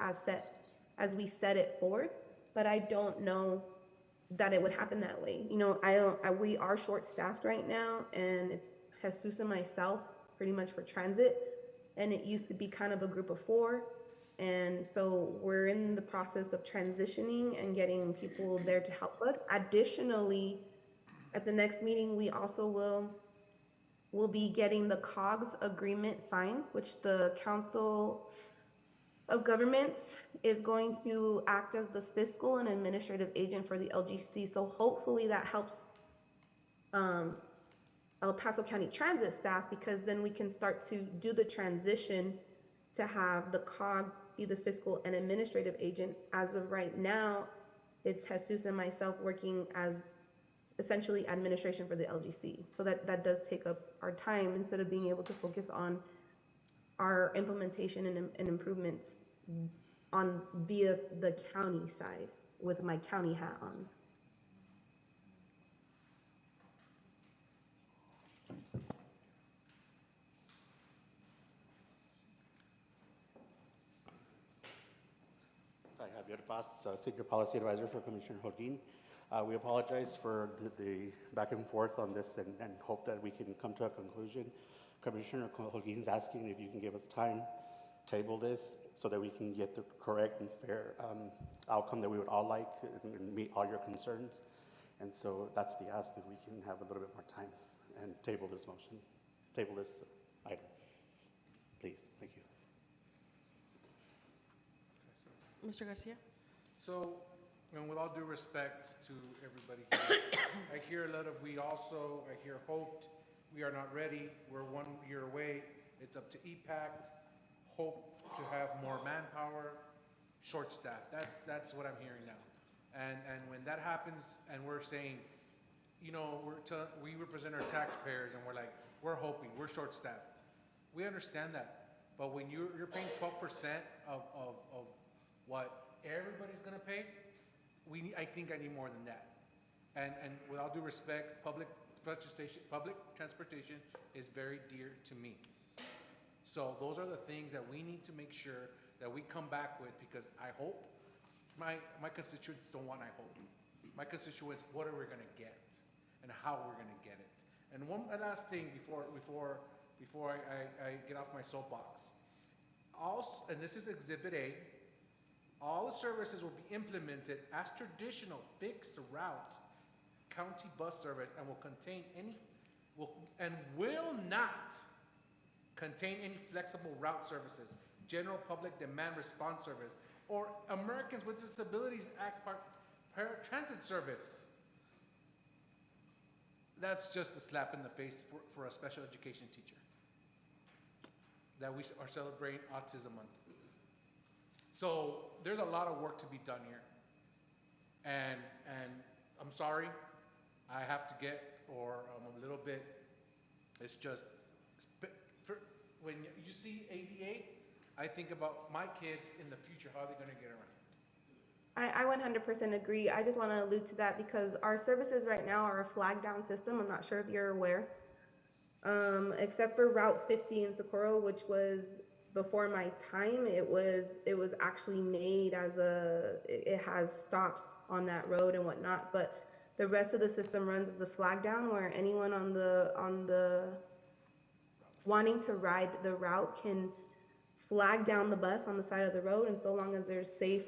as we set it forth, but I don't know that it would happen that way. We are short-staffed right now, and it's Jesus and myself pretty much for transit, and it used to be kind of a group of 4, and so we're in the process of transitioning and getting people there to help us. Additionally, at the next meeting, we also will be getting the COGS agreement signed, which the Council of Governments is going to act as the fiscal and administrative agent for the LGC. So hopefully that helps El Paso County Transit staff, because then we can start to do the transition to have the COG be the fiscal and administrative agent. As of right now, it's Jesus and myself working as essentially administration for the LGC. So that does take up our time instead of being able to focus on our implementation and improvements on via the county side with my county hat on. Hi, Javier Paz, Senior Policy Advisor for Commissioner Holguin. We apologize for the back and forth on this and hope that we can come to a conclusion. Commissioner Holguin's asking if you can give us time, table this, so that we can get the correct and fair outcome that we would all like and meet all your concerns. And so that's the ask, if we can have a little bit more time and table this motion, table this item. Please, thank you. Mr. Garcia? So, and with all due respect to everybody here, I hear a lot of I hear hoped, we are not ready, we're 1 year away, it's up to EPACT, hope to have more manpower, short staff. That's what I'm hearing now. And when that happens and we're saying, you know, we represent our taxpayers and we're like, we're hoping, we're short staffed. We understand that. But when you're paying 12% of what everybody's gonna pay, I think I need more than that. And with all due respect, public transportation is very dear to me. So those are the things that we need to make sure that we come back with, because I hope, my constituents don't want I hope. My constituents, what are we gonna get and how we're gonna get it. And one last thing before I get off my soapbox. Also, and this is Exhibit A, all the services will be implemented as traditional fixed route county bus service and will not contain any flexible route services, general public demand response service, or Americans with Disabilities Act paratransit service. That's just a slap in the face for a special education teacher that we are celebrating Autism Month. So there's a lot of work to be done here. And I'm sorry, I have to or I'm a little bit, it's just, when you see ADA, I think about my kids in the future, how they're gonna get around. I 100% agree. I just want to allude to that because our services right now are a flag down system. I'm not sure if you're aware. Except for Route 50 in Socorro, which was before my time, it was actually made as it has stops on that road and whatnot, but the rest of the system runs as a flag down where anyone on the wanting to ride the route can flag down the bus on the side of the road, and so long as there's a safe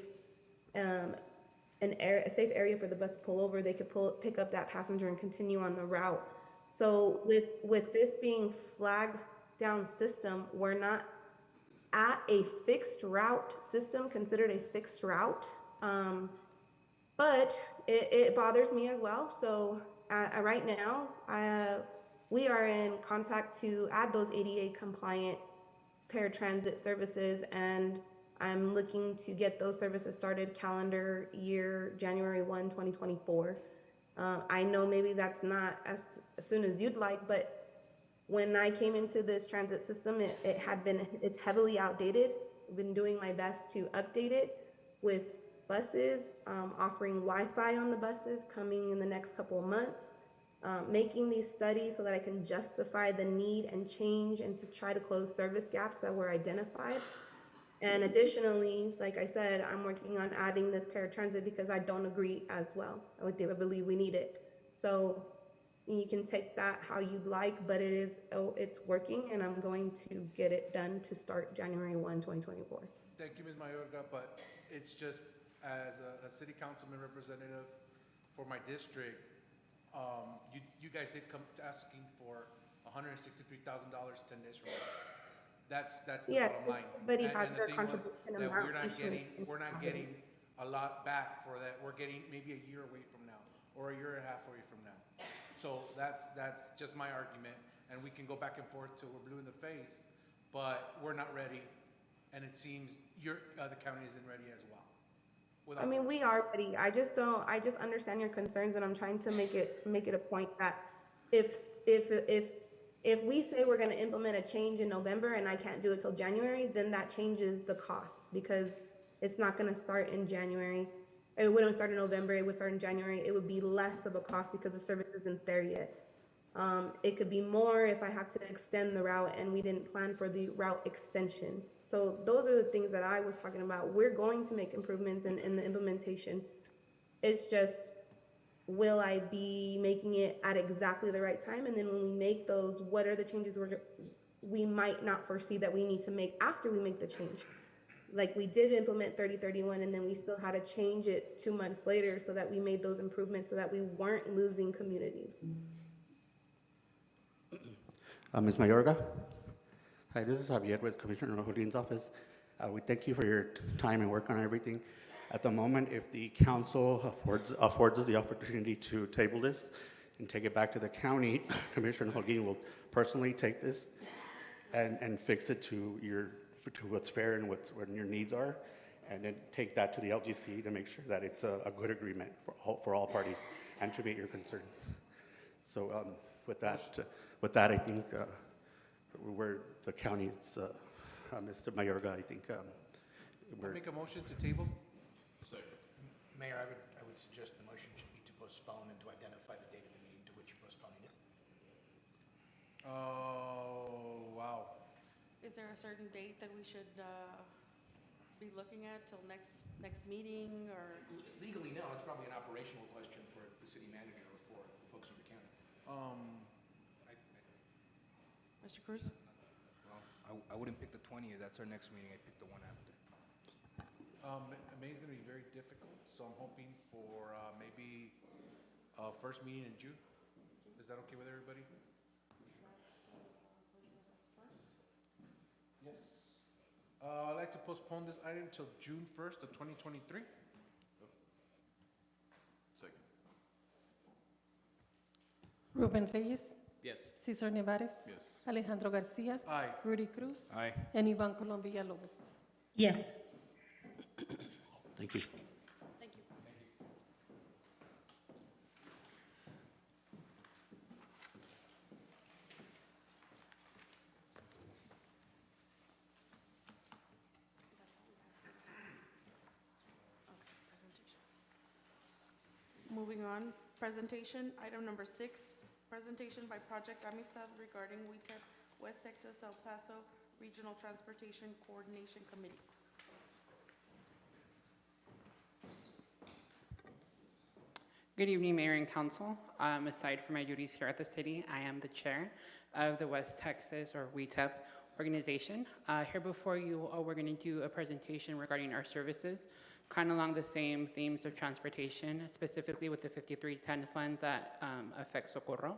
area for the bus to pull over, they could pick up that passenger and continue on the route. So with this being flag down system, we're not at a fixed route system, considered a fixed route, but it bothers me as well. So right now, we are in contact to add those ADA compliant paratransit services, and I'm looking to get those services started calendar year January 1, 2024. I know maybe that's not as soon as you'd like, but when I came into this transit system, it's heavily outdated. I've been doing my best to update it with buses, offering Wi-Fi on the buses coming in the next couple of months, making these studies so that I can justify the need and change and to try to close service gaps that were identified. And additionally, like I said, I'm working on adding this paratransit because I don't agree as well. I believe we need it. So you can take that how you'd like, but it's working, and I'm going to get it done to start January 1, 2024. Thank you, Ms. Mayorga, but it's just as a city councilman representative for my district, you guys did come to asking for $163,000 10 days from now. That's the bottom line. Everybody has their the thing was contribution that amount. we're not getting a lot back for that. We're getting maybe a year away from now, or a year and a half away from now. So that's just my argument, and we can go back and forth till we're blue in the face, but we're not ready, and it seems the county isn't ready as well. I mean, we are ready. I just understand your concerns, and I'm trying to make it a point that if we say we're gonna implement a change in November and I can't do it till January, then that changes the cost, because it's not gonna start in January. It wouldn't start in November, it would start in January. It would be less of a cost because the service isn't there yet. It could be more if I have to extend the route and we didn't plan for the route extension. So those are the things that I was talking about. We're going to make improvements in the implementation. It's just, will I be making it at exactly the right time? And then when we make those, what are the changes we might not foresee that we need to make after we make the change? Like, we did implement 3031, and then we still had to change it 2 months later so that we made those improvements so that we weren't losing communities. Ms. Mayorga? Hi, this is Javier with Commissioner Houdin's office. We thank you for your time and work on everything. At the moment, if the council affords us the opportunity to table this and take it back to the county, Commissioner Holguin will personally take this and fix it to what's fair and what your needs are, and then take that to the LGC to make sure that it's a good agreement for all parties and to meet your concerns. So with that, I think we're the county's, Mr. Mayorga, I think I make a motion to table. Second. Mayor, I would suggest the motion should be to postpone and to identify the date of the meeting to which you're postponing it. Oh, wow. Is there a certain date that we should be looking at till next meeting, or? Legally, no, it's probably an operational question for the city manager or for the folks in the county. Mr. Cruz? Well, I wouldn't pick the 20th, that's our next meeting, I'd pick the one after. May is gonna be very difficult, so I'm hoping for maybe first meeting in June. Is that okay with everybody? Yes. I'd like to postpone this item till June 1st of 2023. Second. Ruben Reyes, Yes. Cesar Nevares. Yes. Alejandro Garcia. Aye. Rudy Cruz. Aye. And Ivan Colom Villalobos. Yes. thank you. Thank you. Moving on, presentation, item number 6, presentation by Project Amistad regarding WETEP West Texas El Paso Regional Transportation Coordination Committee. Good evening, Mayor and Council. Aside from my duties here at the city, I am the chair of the West Texas, or WETEP, organization. Here before you, we're going to do a presentation regarding our services, kind of along the same themes of transportation, specifically with the 5310 funds that affect Socorro.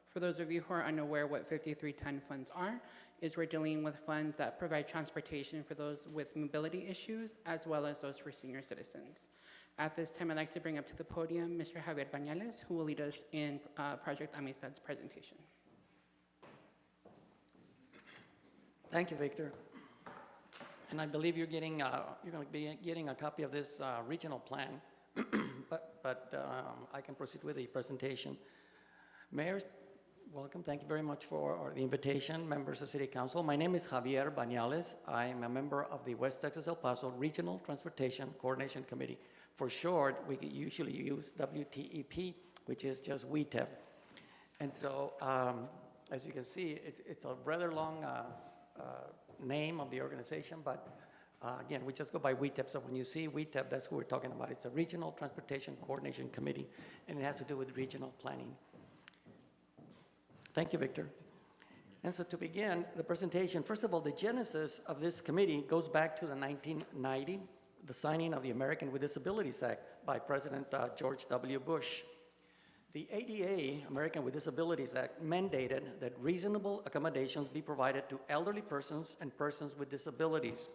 For those of you who are unaware what 5310 funds are, is we're dealing with funds that provide transportation for those with mobility issues, as well as those for senior citizens. At this time, I'd like to bring up to the podium Mr. Javier Bañales, who will lead us in Project Amistad's presentation. Thank you, Victor. And I believe you're going to be getting a copy of this regional plan, but I can proceed with the presentation. Mayor, welcome. Thank you very much for the invitation, members of City Council. My name is Javier Bañales. I am a member of the West Texas El Paso Regional Transportation Coordination Committee. For short, we usually use WTEP, which is just WETEP. And so, as you can see, it's a rather long name of the organization, but again, we just go by WETEP. So when you see WETEP, that's who we're talking about. It's a Regional Transportation Coordination Committee, and it has to do with regional planning. Thank you, Victor. And so to begin the presentation, first of all, the genesis of this committee goes back to the 1990, the signing of the American with Disabilities Act by President George W. Bush. The ADA, American with Disabilities Act, mandated that reasonable accommodations be provided to elderly persons and persons with disabilities.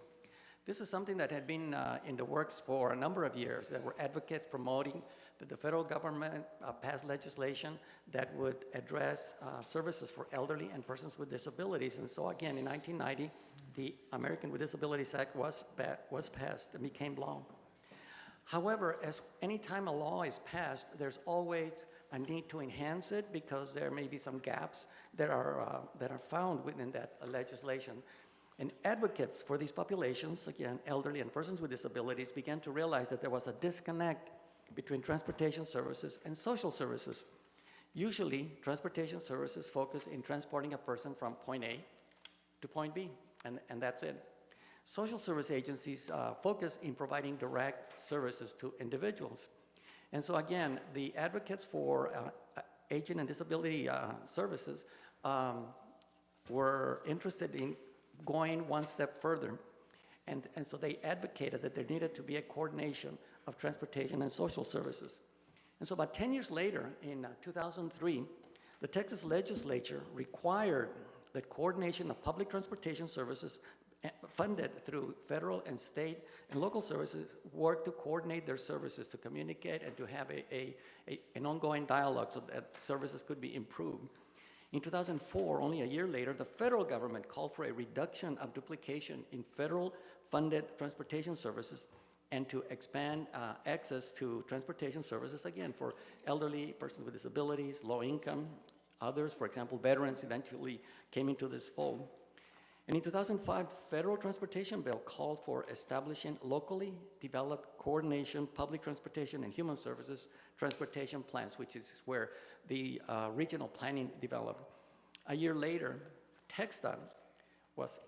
This is something that had been in the works for a number of years. There were advocates promoting that the federal government pass legislation that would address services for elderly and persons with disabilities. And so again, in 1990, the American with Disabilities Act was passed and became law. However, as any time a law is passed, there's always a need to enhance it because there may be some gaps that are found within that legislation. And advocates for these populations, again, elderly and persons with disabilities, began to realize that there was a disconnect between transportation services and social services. Usually, transportation services focus in transporting a person from point A to point B, and that's it. Social service agencies focus in providing direct services to individuals. And so again, the advocates for aging and disability services were interested in going one step further. And so they advocated that there needed to be a coordination of transportation and social services. And so about 10 years later, in 2003, the Texas legislature required that coordination of public transportation services funded through federal and state and local services work to coordinate their services, to communicate and to have an ongoing dialogue so that services could be improved. In 2004, only a year later, the federal government called for a reduction of duplication in federal-funded transportation services and to expand access to transportation services, again, for elderly, persons with disabilities, low income, others. For example, veterans eventually came into this fold. And in 2005, federal transportation bill called for establishing locally developed coordination, public transportation and human services transportation plans, which is where the regional planning developed. A year later, TxDOT was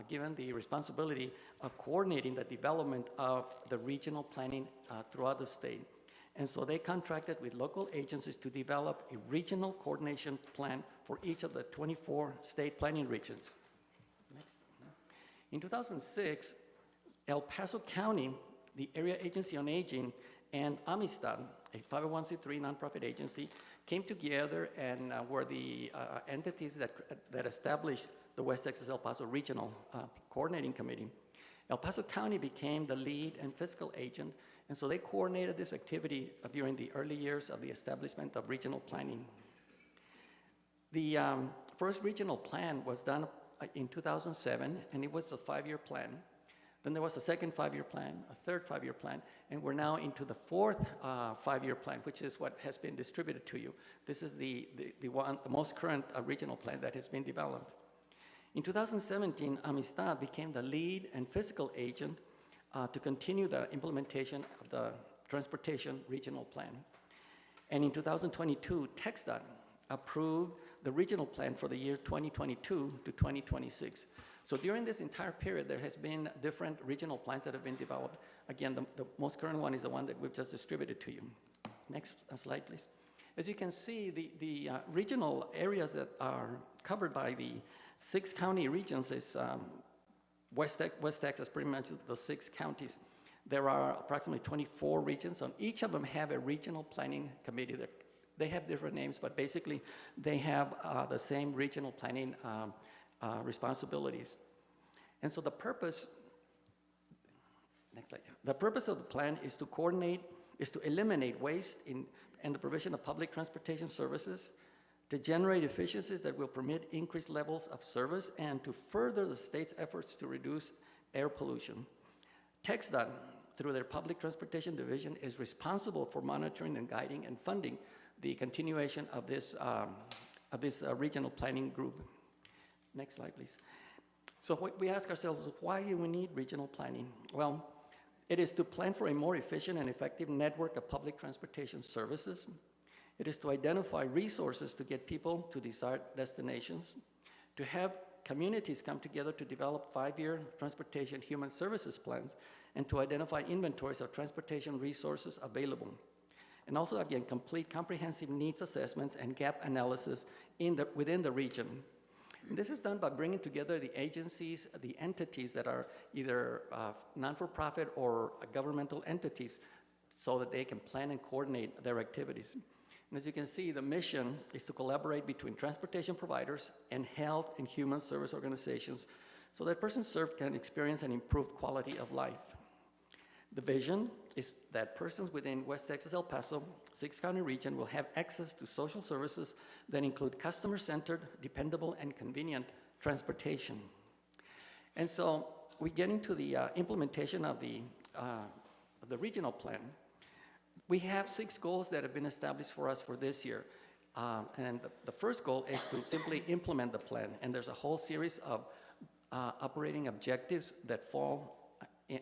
given the responsibility of coordinating the development of the regional planning throughout the state. And so they contracted with local agencies to develop a regional coordination plan for each of the 24 state planning regions. Next. In 2006, El Paso County, the Area Agency on Aging, and Amistad, a 501c3 nonprofit agency, came together and were the entities that established the West Texas El Paso Regional Coordinating Committee. El Paso County became the lead and fiscal agent, and so they coordinated this activity during the early years of the establishment of regional planning. The first regional plan was done in 2007, and it was a 5-year plan. Then there was a second 5-year plan, a third 5-year plan, and we're now into the fourth 5-year plan, which is what has been distributed to you. This is the most current regional plan that has been developed. In 2017, Amistad became the lead and fiscal agent to continue the implementation of the Transportation Regional Plan. And in 2022, TxDOT approved the regional plan for the year 2022 to 2026. So during this entire period, there has been different regional plans that have been developed. Again, the most current one is the one that we've just distributed to you. Next slide, please. As you can see, the regional areas that are covered by the 6 county regions is West Texas, pretty much the 6 counties. There are approximately 24 regions, and each of them have a regional planning committee. They have different names, but basically they have the same regional planning responsibilities. And so the purpose, next slide. The purpose of the plan is to coordinate, is to eliminate waste in the provision of public transportation services, to generate efficiencies that will permit increased levels of service, and to further the state's efforts to reduce air pollution. TxDOT, through their Public Transportation Division, is responsible for monitoring and guiding and funding the continuation of this regional planning group. Next slide, please. So we ask ourselves, why do we need regional planning? Well, it is to plan for a more efficient and effective network of public transportation services. It is to identify resources to get people to desired destinations, to have communities come together to develop 5-year transportation human services plans, and to identify inventories of transportation resources available. And also, again, complete comprehensive needs assessments and gap analysis within the region. And this is done by bringing together the agencies, the entities that are either non-for-profit or governmental entities so that they can plan and coordinate their activities. And as you can see, the mission is to collaborate between transportation providers and health and human service organizations so that persons served can experience an improved quality of life. The vision is that persons within West Texas El Paso, 6-county region, will have access to social services that include customer-centered, dependable, and convenient transportation. And so we get into the implementation of the regional plan. We have 6 goals that have been established for us for this year. And the first goal is to simply implement the plan. And there's a whole series of operating objectives that fall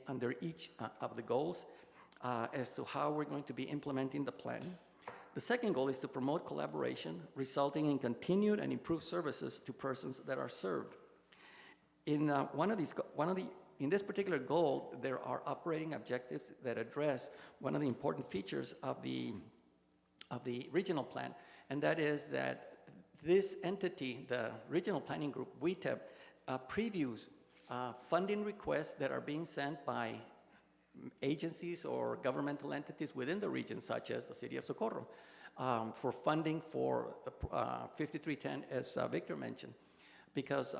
under each of the goals as to how we're going to be implementing the plan. The second goal is to promote collaboration, resulting in continued and improved services to persons that are served. In in this particular goal, there are operating objectives that address one of the important features of the regional plan, and that is that this entity, the Regional Planning Group, WETEP, previews funding requests that are being sent by agencies or governmental entities within the region, such as the city of Socorro, for funding for 5310, as Victor mentioned. Because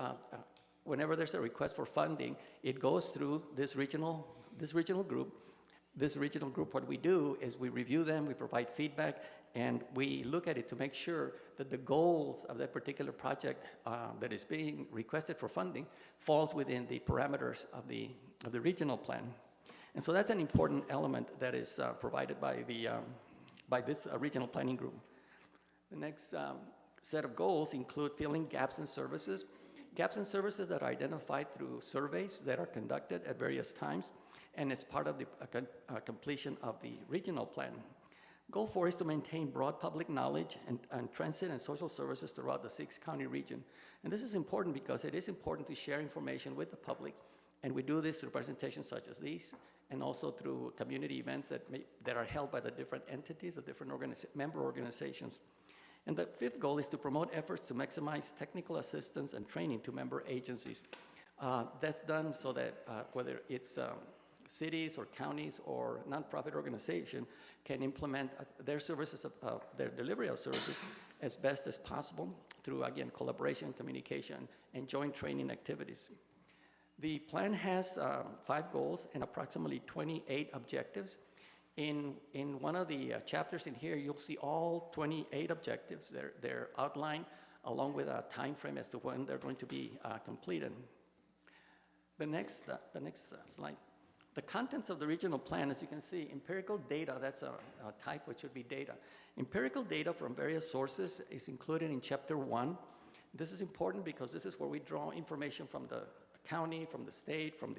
whenever there's a request for funding, it goes through this regional group. This regional group, what we do is we review them, we provide feedback, and we look at it to make sure that the goals of that particular project that is being requested for funding falls within the parameters of the regional plan. And so that's an important element that is provided by this regional planning group. The next set of goals include filling gaps in services. Gaps in services that are identified through surveys that are conducted at various times, and as part of the completion of the regional plan. Goal 4 is to maintain broad public knowledge and transit and social services throughout the 6-county region. And this is important because it is important to share information with the public, and we do this through presentations such as these, and also through community events that are held by the different entities, the different member organizations. And the 5th goal is to promote efforts to maximize technical assistance and training to member agencies. That's done so that whether it's cities or counties or nonprofit organization can implement their services, their delivery of services as best as possible through, again, collaboration, communication, and joint training activities. The plan has 5 goals and approximately 28 objectives. In one of the chapters in here, you'll see all 28 objectives. They're outlined along with a time frame as to when they're going to be completed. The next slide. The contents of the regional plan, as you can see, empirical data, that's a type which would be data. Empirical data from various sources is included in Chapter 1. This is important because this is where we draw information from the county, from the state, from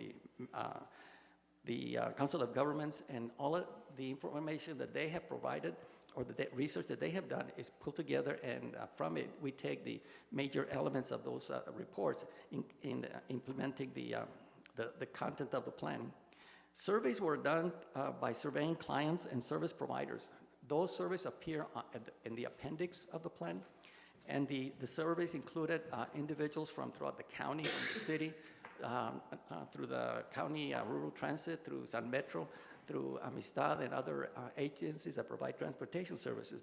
the Council of Governments, and all of the information that they have provided or the research that they have done is pulled together, and from it we take the major elements of those reports in implementing the content of the plan. Surveys were done by surveying clients and service providers. Those surveys appear in the appendix of the plan, and the surveys included individuals from throughout the county, from the city, through the county rural transit, through San Metro, through Amistad and other agencies that provide transportation services.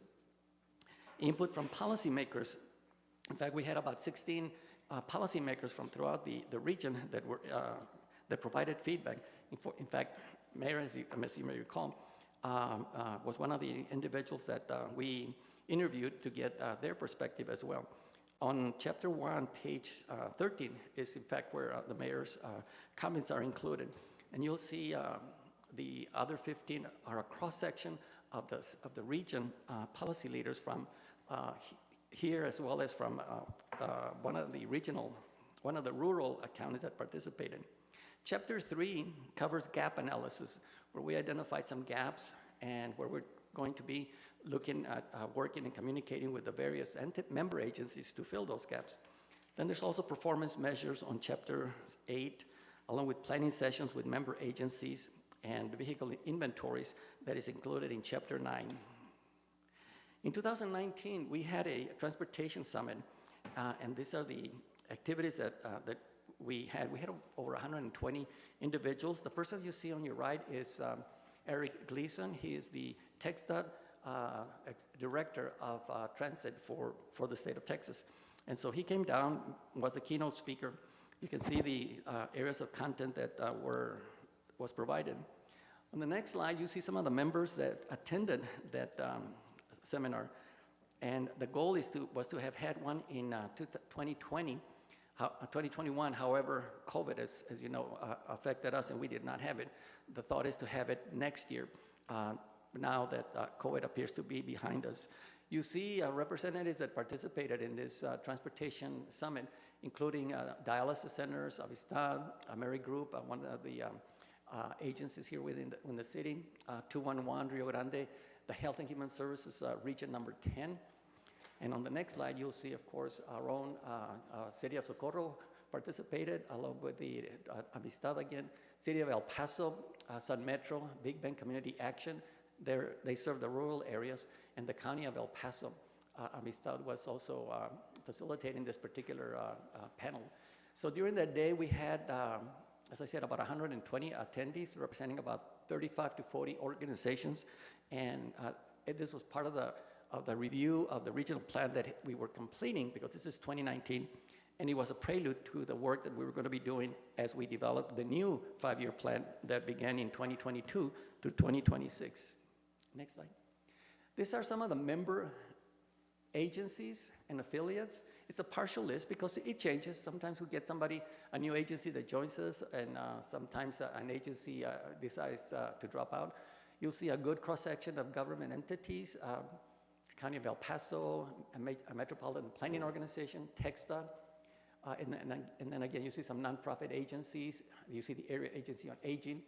Input from policymakers. In fact, we had about 16 policymakers from throughout the region that provided feedback. In fact, Mayor, as you may recall, was one of the individuals that we interviewed to get their perspective as well. On Chapter 1, page 13 is in fact where the mayor's comments are included. And you'll see the other 15 are a cross-section of the region policy leaders from here, as well as from one of the rural counties that participated. Chapter 3 covers gap analysis, where we identified some gaps and where we're going to be looking at working and communicating with the various member agencies to fill those gaps. Then there's also performance measures on Chapter 8, along with planning sessions with member agencies and vehicle inventories that is included in Chapter 9. In 2019, we had a transportation summit, and these are the activities that we had. We had over 120 individuals. The person you see on your right is Eric Gleason. He is the TxDOT director of transit for the state of Texas. And so he came down, was the keynote speaker. You can see the areas of content that was provided. On the next slide, you see some of the members that attended that seminar. And the goal was to have had one in 2021. However, COVID, as you know, affected us and we did not have it. The thought is to have it next year, now that COVID appears to be behind us. You see representatives that participated in this transportation summit, including dialysis centers, Avistad, Mary Group, one of the agencies here within the city, 211 Rio Grande, the Health and Human Services region number 10. And on the next slide, you'll see, of course, our own City of Socorro participated, along with the Amistad again, City of El Paso, Sun Metro, Big Bend Community Action. They serve the rural areas, and the County of El Paso. Amistad was also facilitating this particular panel. So during that day, we had, as I said, about 120 attendees representing about 35 to 40 organizations, and this was part of the review of the regional plan that we were completing, because this is 2019, and it was a prelude to the work that we were going to be doing as we developed the new 5-year plan that began in 2022 to 2026. Next slide. These are some of the member agencies and affiliates. It's a partial list because it changes. Sometimes we get a new agency that joins us, and sometimes an agency decides to drop out. You'll see a good cross-section of government entities, County of El Paso, a Metropolitan Planning Organization, TxDOT, and then again, you see some nonprofit agencies. You see the Area Agency on Aging,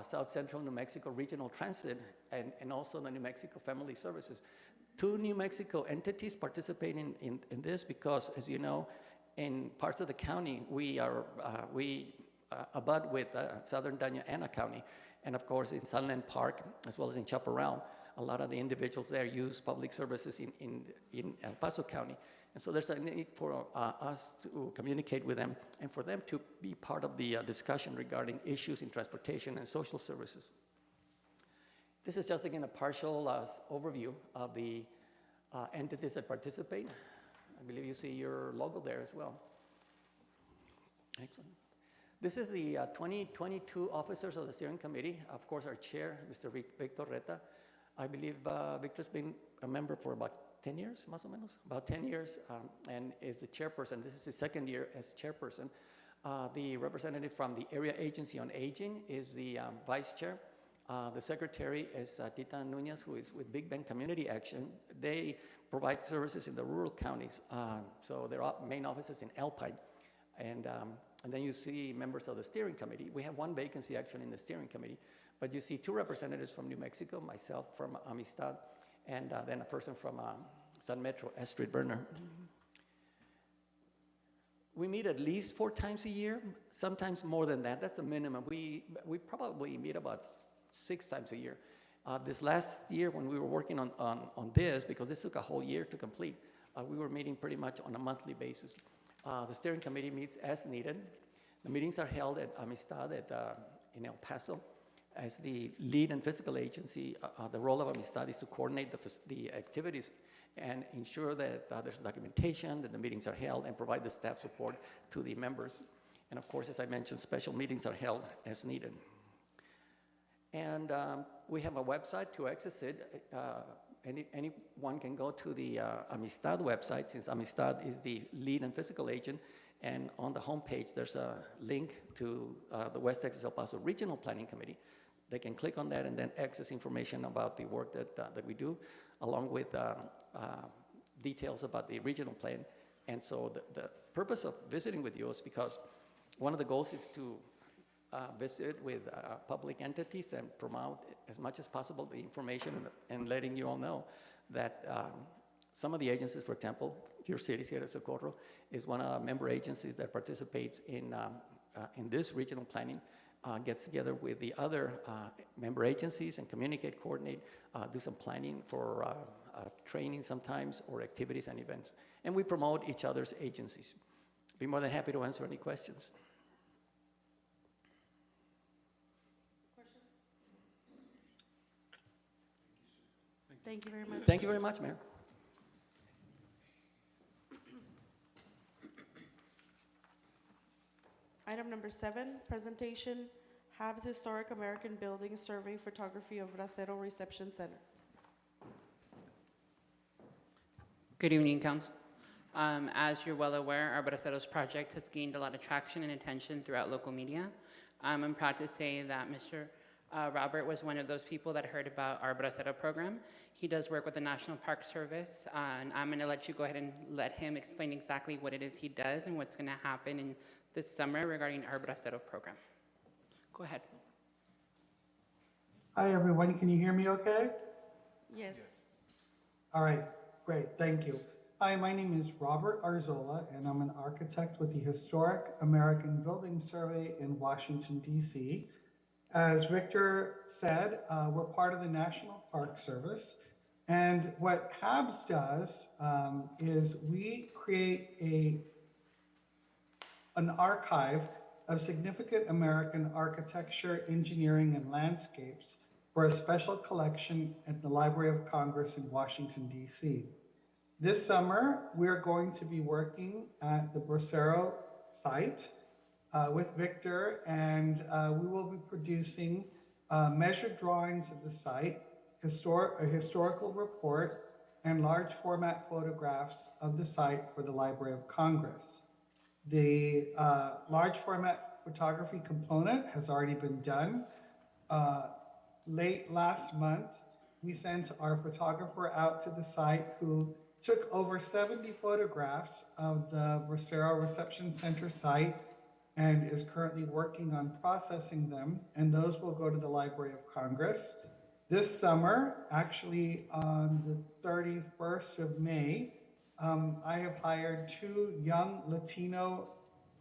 South Central New Mexico Regional Transit, and also the New Mexico Family Services. 2 New Mexico entities participating in this because, as you know, in parts of the county, we abut with Southern Daña Ana County, and of course in Sunland Park, as well as in Chaparral, a lot of the individuals there use public services in El Paso County. And so there's a need for us to communicate with them and for them to be part of the discussion regarding issues in transportation and social services. This is just, again, a partial overview of the entities that participate. I believe you see your logo there as well. Excellent. This is the 2022 officers of the steering committee. Of course, our chair, Mr. Victor Reta. I believe Victor's been a member for about 10 years, más o menos, about 10 years, and is the chairperson. This is his 2nd year as chairperson. The representative from the Area Agency on Aging is the vice chair. The secretary is Tita Nunez, who is with Big Bend Community Action. They provide services in the rural counties, so their main office is in Alpine. And then you see members of the steering committee. We have 1 vacancy actually in the steering committee, but you see 2 representatives from New Mexico, myself from Amistad, and then a person from Sun Metro, Astrid Berner. We meet at least 4 times a year, sometimes more than that. That's the minimum. We probably meet about 6 times a year. This last year when we were working on this, because this took a whole year to complete, we were meeting pretty much on a monthly basis. The steering committee meets as needed. The meetings are held at Amistad in El Paso. As the lead and physical agency, the role of Amistad is to coordinate the activities and ensure that there's documentation, that the meetings are held, and provide the staff support to the members. And of course, as I mentioned, special meetings are held as needed. And we have a website to access it. Anyone can go to the Amistad website, since Amistad is the lead and physical agent. And on the homepage, there's a link to the West Texas El Paso Regional Planning Committee. They can click on that and then access information about the work that we do, along with details about the regional plan. And so the purpose of visiting with you is because one of the goals is to visit with public entities and promote as much as possible the information and letting you all know that some of the agencies, for example, your city, Sierra Socorro, is one of our member agencies that participates in this regional planning, gets together with the other member agencies and communicate, coordinate, do some planning for training sometimes, or activities and events. And we promote each other's agencies. Be more than happy to answer any questions. Thank you very much. Thank you very much, Mayor. Item number 7, presentation, Habs Historic American Building Survey Photography of Bracero Reception Center. Good evening, Council. As you're well aware, our Braceros project has gained a lot of traction and attention throughout local media. I'm proud to say that Mr. Robert was one of those people that heard about our Bracero program. He does work with the National Park Service, and I'm going to let you go ahead and let him explain exactly what it is he does and what's going to happen in this summer regarding our Bracero program. Go ahead. Hi, everyone. Can you hear me okay? Yes. All right, great. Thank you. Hi, my name is Robert Arzola, and I'm an architect with the Historic American Building Survey in Washington, D.C. As Victor said, we're part of the National Park Service. And what HABS does is we create an archive of significant American architecture, engineering, and landscapes for a special collection at the Library of Congress in Washington, D.C. This summer, we're going to be working at the Bracero site with Victor, and we will be producing measured drawings of the site, a historical report, and large format photographs of the site for the Library of Congress. The large format photography component has already been done. Late last month, we sent our photographer out to the site who took over 70 photographs of the Bracero Reception Center site and is currently working on processing them, and those will go to the Library of Congress. This summer, actually on the 31st of May, I have hired 2 young Latino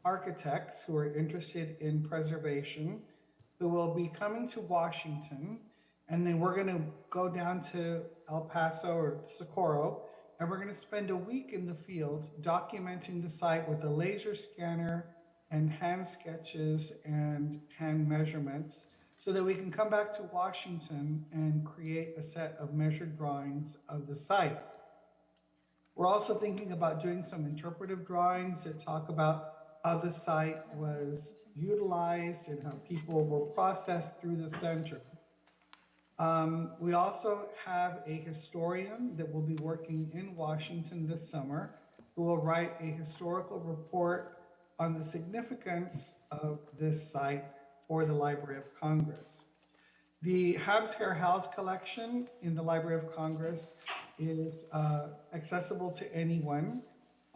architects who are interested in preservation who will be coming to Washington, and then we're going to go down to El Paso or Socorro, and we're going to spend a week in the field documenting the site with a laser scanner and hand sketches and hand measurements so that we can come back to Washington and create a set of measured drawings of the site. We're also thinking about doing some interpretive drawings that talk about how the site was utilized and how people were processed through the center. We also have a historian that will be working in Washington this summer who will write a historical report on the significance of this site for the Library of Congress. The Habs Hair House collection in the Library of Congress is accessible to anyone.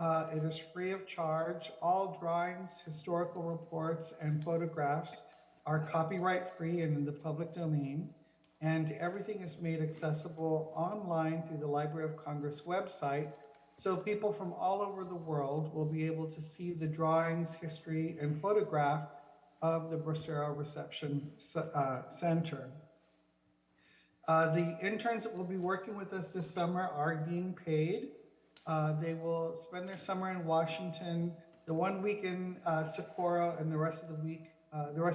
It is free of charge. All drawings, historical reports, and photographs are copyright free and in the public domain. And everything is made accessible online through the Library of Congress website, so people from all over the world will be able to see the drawings, history, and photograph of the Bracero Reception Center. The interns that will be working with us this summer are being paid. They will spend their summer in Washington, the 1 week in Socorro, and the rest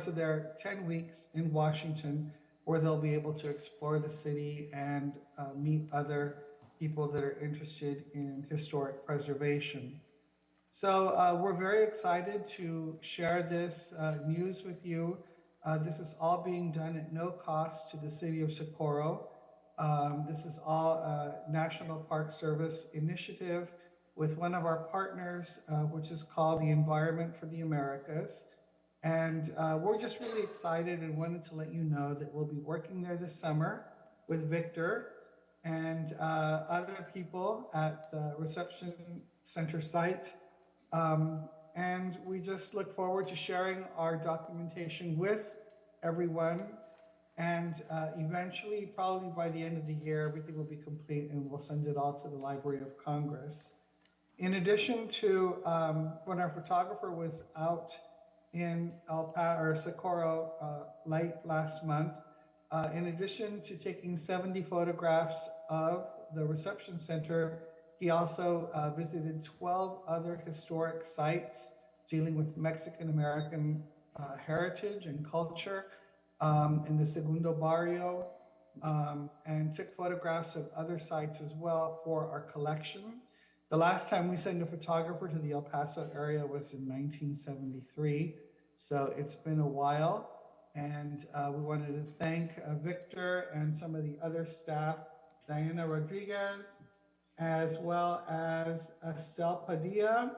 of their 10 weeks in Washington, where they'll be able to explore the city and meet other people that are interested in historic preservation. So we're very excited to share this news with you. This is all being done at no cost to the city of Socorro. This is all a National Park Service initiative with one of our partners, which is called the Environment for the Americas. And we're just really excited and wanted to let you know that we'll be working there this summer with Victor and other people at the reception center site. And we just look forward to sharing our documentation with everyone. And eventually, probably by the end of the year, everything will be complete and we'll send it all to the Library of Congress. In addition to when our photographer was out in Socorro late last month, in addition to taking 70 photographs of the reception center, he also visited 12 other historic sites dealing with Mexican-American heritage and culture in the Segundo Barrio, and took photographs of other sites as well for our collection. The last time we sent a photographer to the El Paso area was in 1973. So it's been a while, and we wanted to thank Victor and some of the other staff, Diana Rodriguez, as well as Estelle Padilla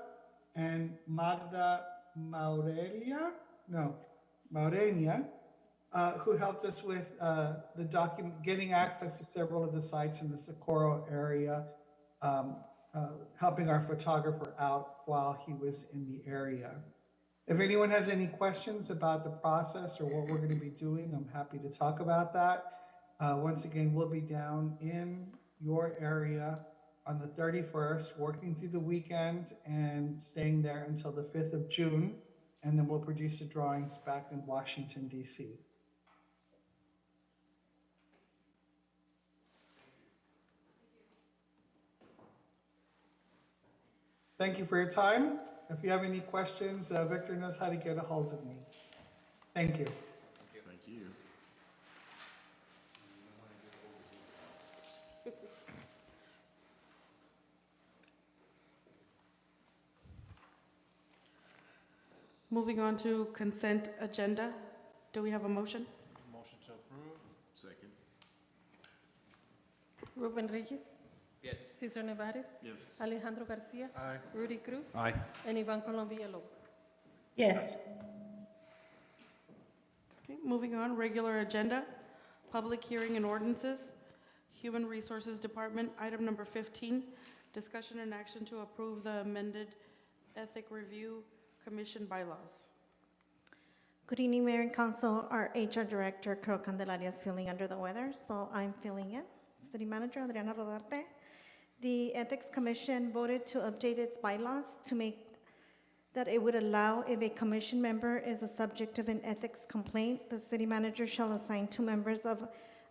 and Magda Maurenia, who helped us with the document, getting access to several of the sites in the Socorro area, helping our photographer out while he was in the area. If anyone has any questions about the process or what we're going to be doing, I'm happy to talk about that. Once again, we'll be down in your area on the 31st, working through the weekend and staying there until the 5th of June. And then we'll produce the drawings back in Washington, D.C. Thank you for your time. If you have any questions, Victor knows how to get a hold of me. Thank you. Thank you. Moving on to consent agenda. Do we have a motion? Motion to approve. Second. Ruben Reyes, Yes. Cesar Nevares, Yes. Alejandro Garcia, Aye. Rudy Cruz, Aye. and Ivan Colombia Lopes. Yes. Okay, moving on, regular agenda, public hearing and ordinances, Human Resources Department, item number 15, discussion and action to approve the amended Ethic Review Commission bylaws. Good evening, Mayor and Council. Our HR Director, Carol Candelaria, is feeling under the weather, so I'm filling in. City Manager, Adriana Rodarte. The Ethics Commission voted to update its bylaws to make that it would allow if a commission member is a subject of an ethics complaint, the city manager shall assign 2 members of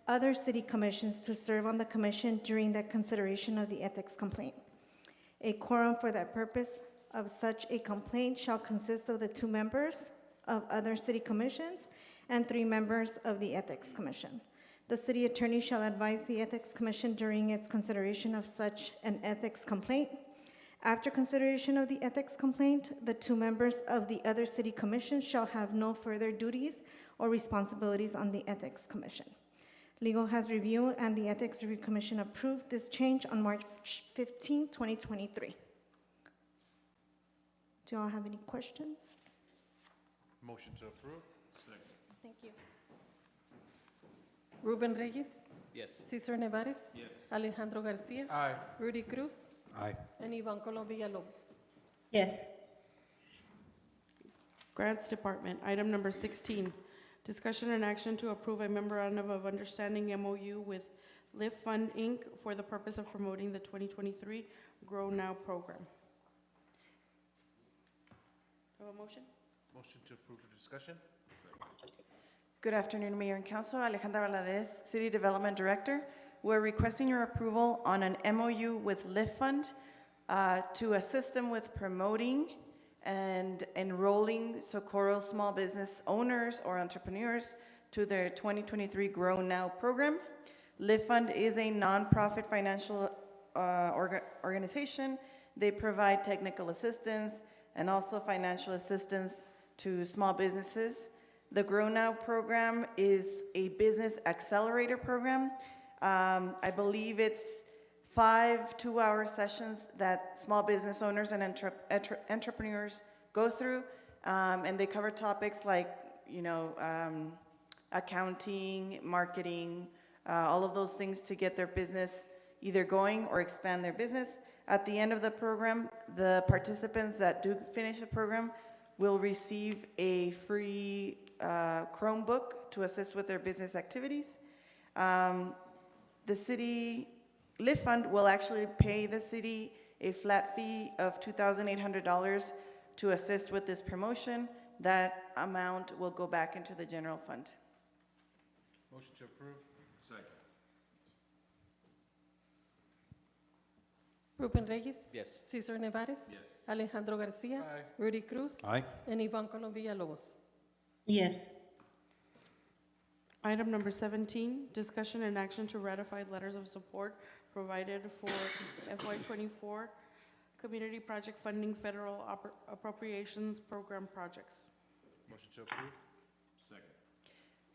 other city commissions to serve on the commission during the consideration of the ethics complaint. A quorum for that purpose of such a complaint shall consist of the 2 members of other city commissions and 3 members of the Ethics Commission. The city attorney shall advise the Ethics Commission during its consideration of such an ethics complaint. After consideration of the ethics complaint, the 2 members of the other city commissions shall have no further duties or responsibilities on the Ethics Commission. Legal has reviewed and the Ethics Review Commission approved this change on March 15, 2023. Do y'all have any questions? Motion to approve. Second. Thank you. Ruben Reyes, Yes. Cesar Nevares, Yes. Alejandro Garcia, Aye. Rudy Cruz, Aye. and Ivan Colombia Lopes. Yes. Grants Department, item number 16, discussion and action to approve a memorandum of understanding MOU with Lift Fund, Inc. for the purpose of promoting the 2023 Grow Now program. Do you have a motion? Motion to approve for discussion. Good afternoon, Mayor and Council. Alejandra Valadez, City Development Director. We're requesting your approval on an MOU with Lift Fund to assist them with promoting and enrolling Socorro small business owners or entrepreneurs to their 2023 Grow Now program. Lift Fund is a nonprofit financial organization. They provide technical assistance and also financial assistance to small businesses. The Grow Now program is a business accelerator program. I believe it's 5 two-hour sessions that small business owners and entrepreneurs go through, and they cover topics like, accounting, marketing, all of those things to get their business either going or expand their business. At the end of the program, the participants that do finish the program will receive a free Chromebook to assist with their business activities. The city Lift Fund will actually pay the city a flat fee of $2,800 to assist with this promotion. That amount will go back into the general fund. Motion to approve. Second. Ruben Reyes. Yes. Cesar Nevares. Yes. Alejandro Garcia. Aye. Rudy Cruz. Aye. And Ivan Colombia Lobos. Yes. Item number 17, discussion and action to ratify letters of support provided for FY24 Community Project Funding Federal Appropriations Program projects. Motion to approve. Second.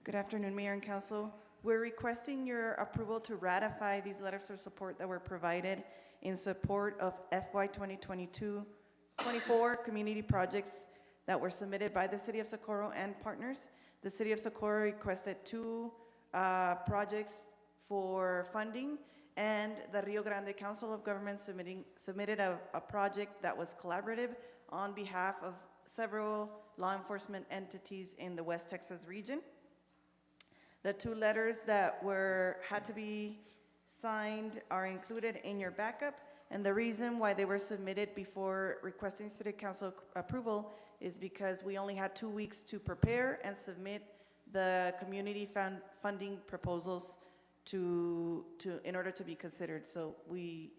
Good afternoon, Mayor and Council. We're requesting your approval to ratify these letters of support that were provided in support of FY 2022-24 community projects that were submitted by the City of Socorro and partners. The City of Socorro requested two projects for funding, and the Rio Grande Council of Governments submitted a project that was collaborative on behalf of several law enforcement entities in the West Texas region. The two letters that had to be signed are included in your backup, and the reason why they were submitted before requesting City Council approval is because we only had 2 weeks to prepare and submit the community funding proposals in order to be considered. So we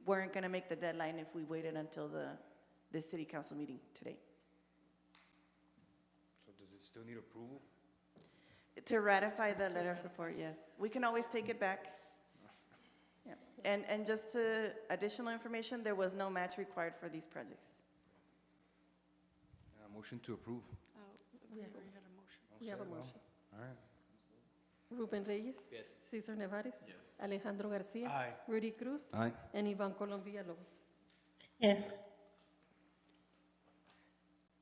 weren't going to make the deadline if we waited until the City Council meeting today. So does it still need approval? To ratify the letter of support, yes. We can always take it back. Yeah. And just additional information, there was no match required for these projects. Motion to approve. We already had a motion. We have a Well, motion. All right. Ruben Reyes. Yes. Cesar Nevares. Yes. Alejandro Garcia. Aye. Rudy Cruz. Aye. And Ivan Colom Villalobos. Yes.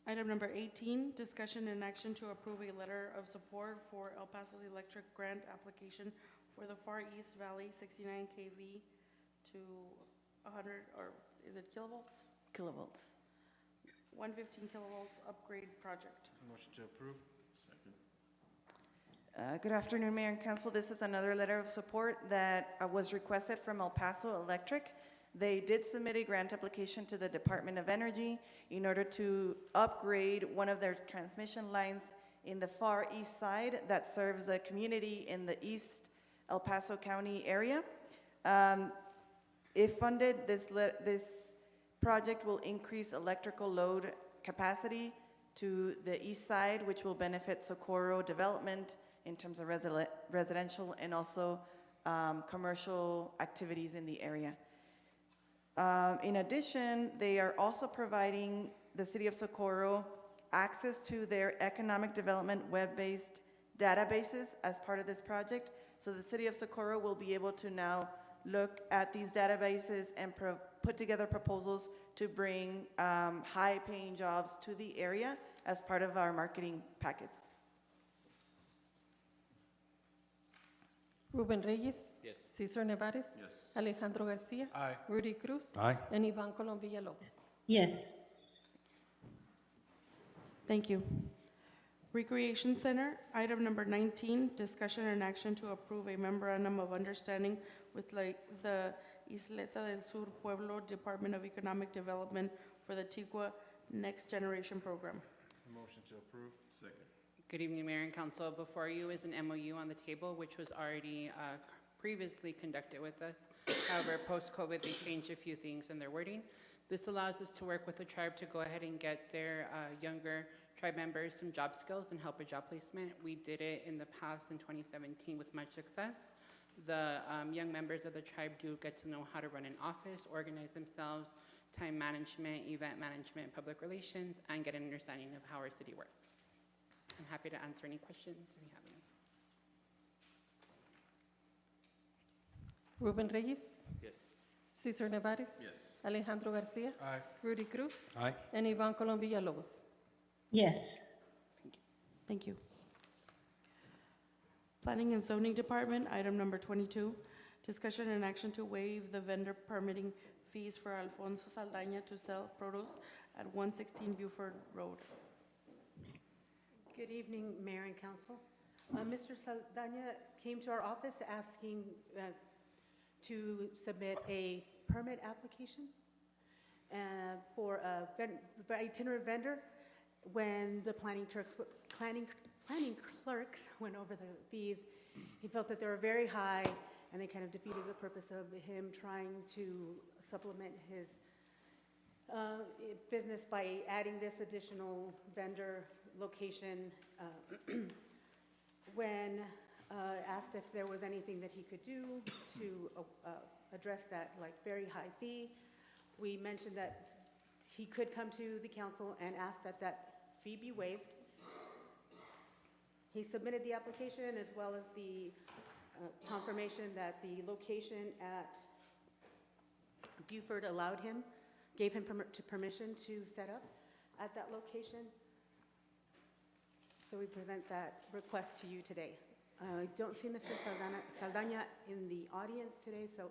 Item number 18, discussion and action to approve a letter of support for El Paso's electric grant application for the Far East Valley 69 kV to 100, or is it kilovolts? Kilovolts. 115 kilovolts upgrade project. Motion to approve. Second. Good afternoon, Mayor and Council. This is another letter of support that was requested from El Paso Electric. They did submit a grant application to the Department of Energy in order to upgrade one of their transmission lines in the far east side that serves a community in the East El Paso County area. If funded, this project will increase electrical load capacity to the east side, which will benefit Socorro development in terms of residential and also commercial activities in the area. In addition, they are also providing the City of Socorro access to their economic development web-based databases as part of this project. So the City of Socorro will be able to now look at these databases and put together proposals to bring high-paying jobs to the area as part of our marketing packets. Ruben Reyes. Yes. Cesar Nevares. Yes. Alejandro Garcia. Aye. Rudy Cruz. Aye. And Ivan Colom Villalobos. Yes. Thank you. Recreation Center, item number 19, discussion and action to approve a memorandum of understanding with the Isleta del Sur Pueblo Department of Economic Development for the TIGUA Next Generation Program. Motion to approve. Second. Good evening, Mayor and Council. Before you is an MOU on the table, which was already previously conducted with us. However, post-COVID, they changed a few things in their wording. This allows us to work with the tribe to go ahead and get their younger tribe members some job skills and help with job placement. We did it in the past in 2017 with much success. The young members of the tribe do get to know how to run an office, organize themselves, time management, event management, public relations, and get an understanding of how our city works. I'm happy to answer any questions if you have any. Ruben Reyes. Yes. Cesar Nevares. Yes. Alejandro Garcia. Aye. Rudy Cruz. Aye. And Ivan Colom Villalobos. Yes. Thank you. Planning and Zoning Department, item number 22, discussion and action to waive the vendor permitting fees for Alfonso Saldaña to sell produce at 116 Buford Road. Good evening, Mayor and Council. Mr. Saldana came to our office asking to submit a permit application for a itinerant vendor. When the planning clerks went over the fees, he felt that they were very high, and they kind of defeated the purpose of him trying to supplement his business by adding this additional vendor location. When asked if there was anything that he could do to address that very high fee, we mentioned that he could come to the council and ask that fee be waived. He submitted the application as well as the confirmation that the location at Buford allowed him, gave him permission to set up at that location. So we present that request to you today. I don't see Mr. Saldana in the audience today, so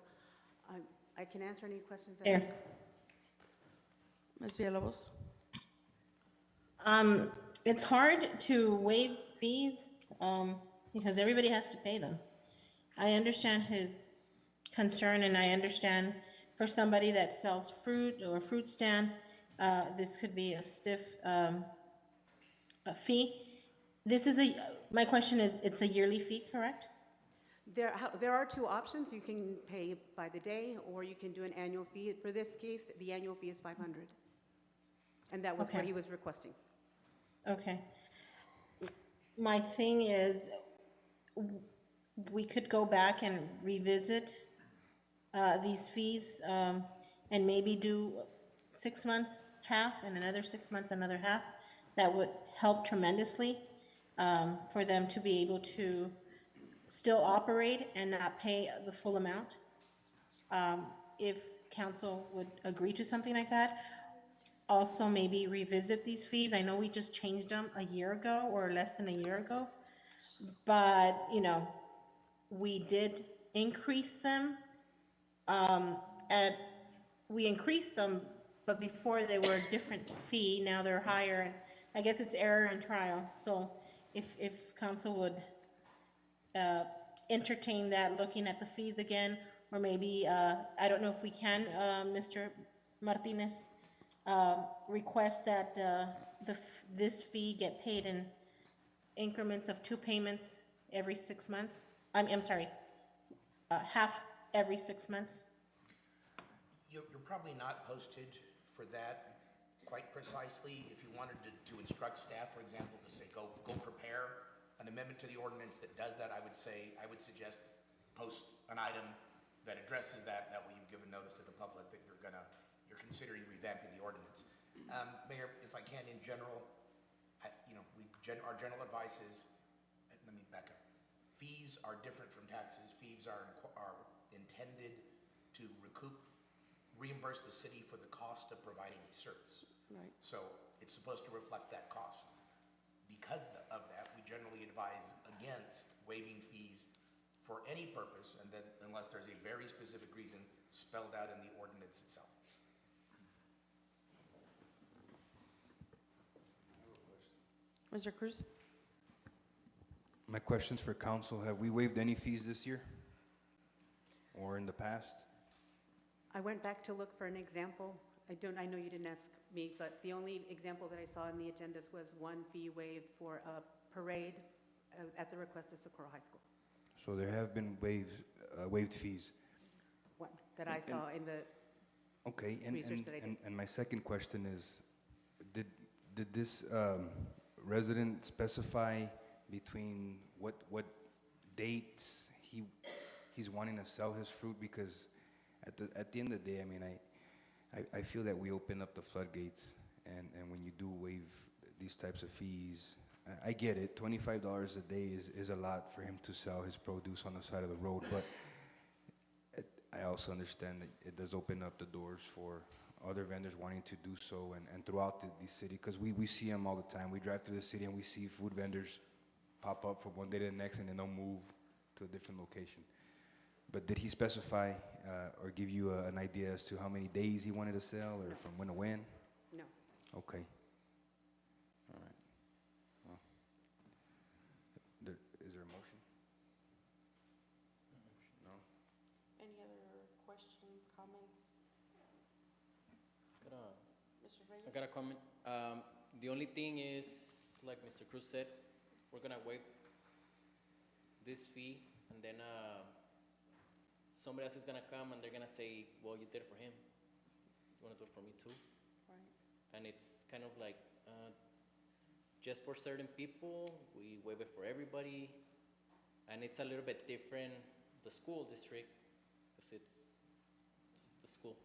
I can answer any questions that. Here. Ms. Villalobos? It's hard to waive fees, because everybody has to pay them. I understand his concern, and I understand for somebody that sells fruit or a fruit stand, this could be a stiff, a fee. My question is, it's a yearly fee, correct? There are two options. You can pay by the day, or you can do an annual fee. For this case, the annual fee is $500. And that was what Okay. he was requesting. Okay. My thing is, we could go back and revisit these fees, and maybe do 6 months, half, and another 6 months, another half. That would help tremendously for them to be able to still operate and not pay the full amount. If council would agree to something like that. Also, maybe revisit these fees. I know we just changed them a year ago or less than a year ago, but, you know, we did increase them. We increased them, but before they were a different fee, now they're higher, and I guess it's error and trial. So if council would entertain that, looking at the fees again, or maybe, I don't know if we can, Mr. Martinez, request that this fee get paid in increments of 2 payments every 6 months. I'm sorry, half every 6 months. You're probably not posted for that quite precisely. If you wanted to instruct staff, for example, to say, go prepare an amendment to the ordinance that does that, I would suggest post an item that addresses that. That way you've given notice to the public that you're considering revamping the ordinance. Mayor, if I can, in general, our general advice is, let me back up. Fees are different from taxes. Fees are intended to reimburse the city for the cost of providing a service. Right. So it's supposed to reflect that cost. Because of that, we generally advise against waiving fees for any purpose, and then unless there's a very specific reason spelled out in the ordinance itself. Mr. Cruz? My question's for council. Have we waived any fees this year or in the past? I went back to look for an example. I know you didn't ask me, but the only example that I saw in the agendas was one fee waived for a parade at the request of Socorro High School. So there have been waived fees. One that I saw in the Okay, research that I did. and my second question is, did this resident specify between what dates he's wanting to sell his fruit? Because at the end of the day, I mean, I feel that we open up the floodgates, and when you do waive these types of fees, I get it, $25 a day is a lot for him to sell his produce on the side of the road, but I also understand that it does open up the doors for other vendors wanting to do so, and throughout the city, because we see them all the time. We drive through the city and we see food vendors pop up from one day to the next, and then they'll move to a different location. But did he specify or give you an idea as to how many days he wanted to sell, or from when to when? No. Okay. All right. Well, is there a motion? No? Any other questions, comments? Mr. Reyes? I got a comment. The only thing is, like Mr. Cruz said, we're gonna waive this fee, and then somebody else is gonna come and they're gonna say, well, you did it for him. You wanna do it for me too? Right. And it's kind of like, just for certain people, we waive it for everybody. And it's a little bit different, the school district, because it's the school.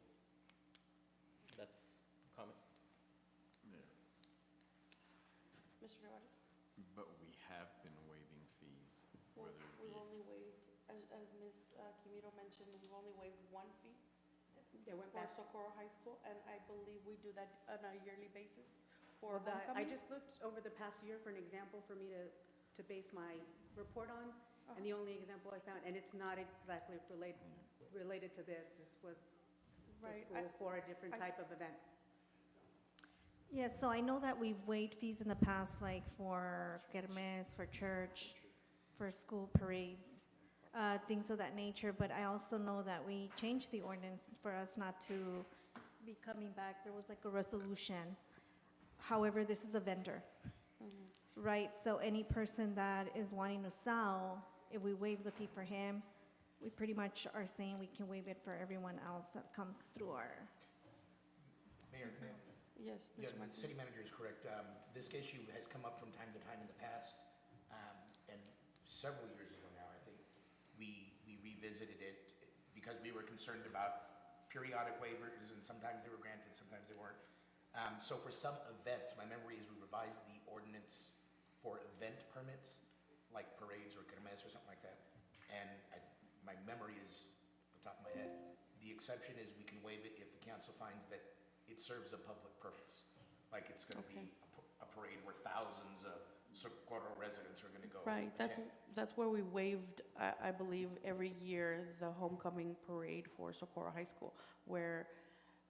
That's comment. Mr. Nevares? But we have been waiving fees, whether it be, We've only waived, as Ms. Quimito mentioned, we've only waived one fee They went for back. Socorro High School, and I believe we do that on a yearly basis for Well, I homecoming. just looked over the past year for an example for me to base my report on, and the only example I found, and it's not exactly related to this was the Right, school for a different type of event. Yes, so I know that we've waived fees in the past, like for kermes, for church, for school parades, things of that nature, but I also know that we changed the ordinance for us not to be coming back. There was like a resolution. However, this is a vendor, right? So any person that is wanting to sell, if we waive the fee for him, we pretty much are saying we can waive it for everyone else that comes through our. Mayor, Yes, yeah, Mr. the city Martinez. manager is correct. This issue has come up from time to time in the past, and several years ago now, I think, we revisited it because we were concerned about periodic waivers, and sometimes they were granted, sometimes they weren't. So for some events, my memory is we revised the ordinance for event permits, like parades or kermes or something like that. And my memory is, off the top of my head, the exception is we can waive it if the council finds that it serves a public purpose. Like it's gonna be a parade where thousands of Socorro residents are gonna go. Right, that's where we waived, I believe, every year, the homecoming parade for Socorro High School, where,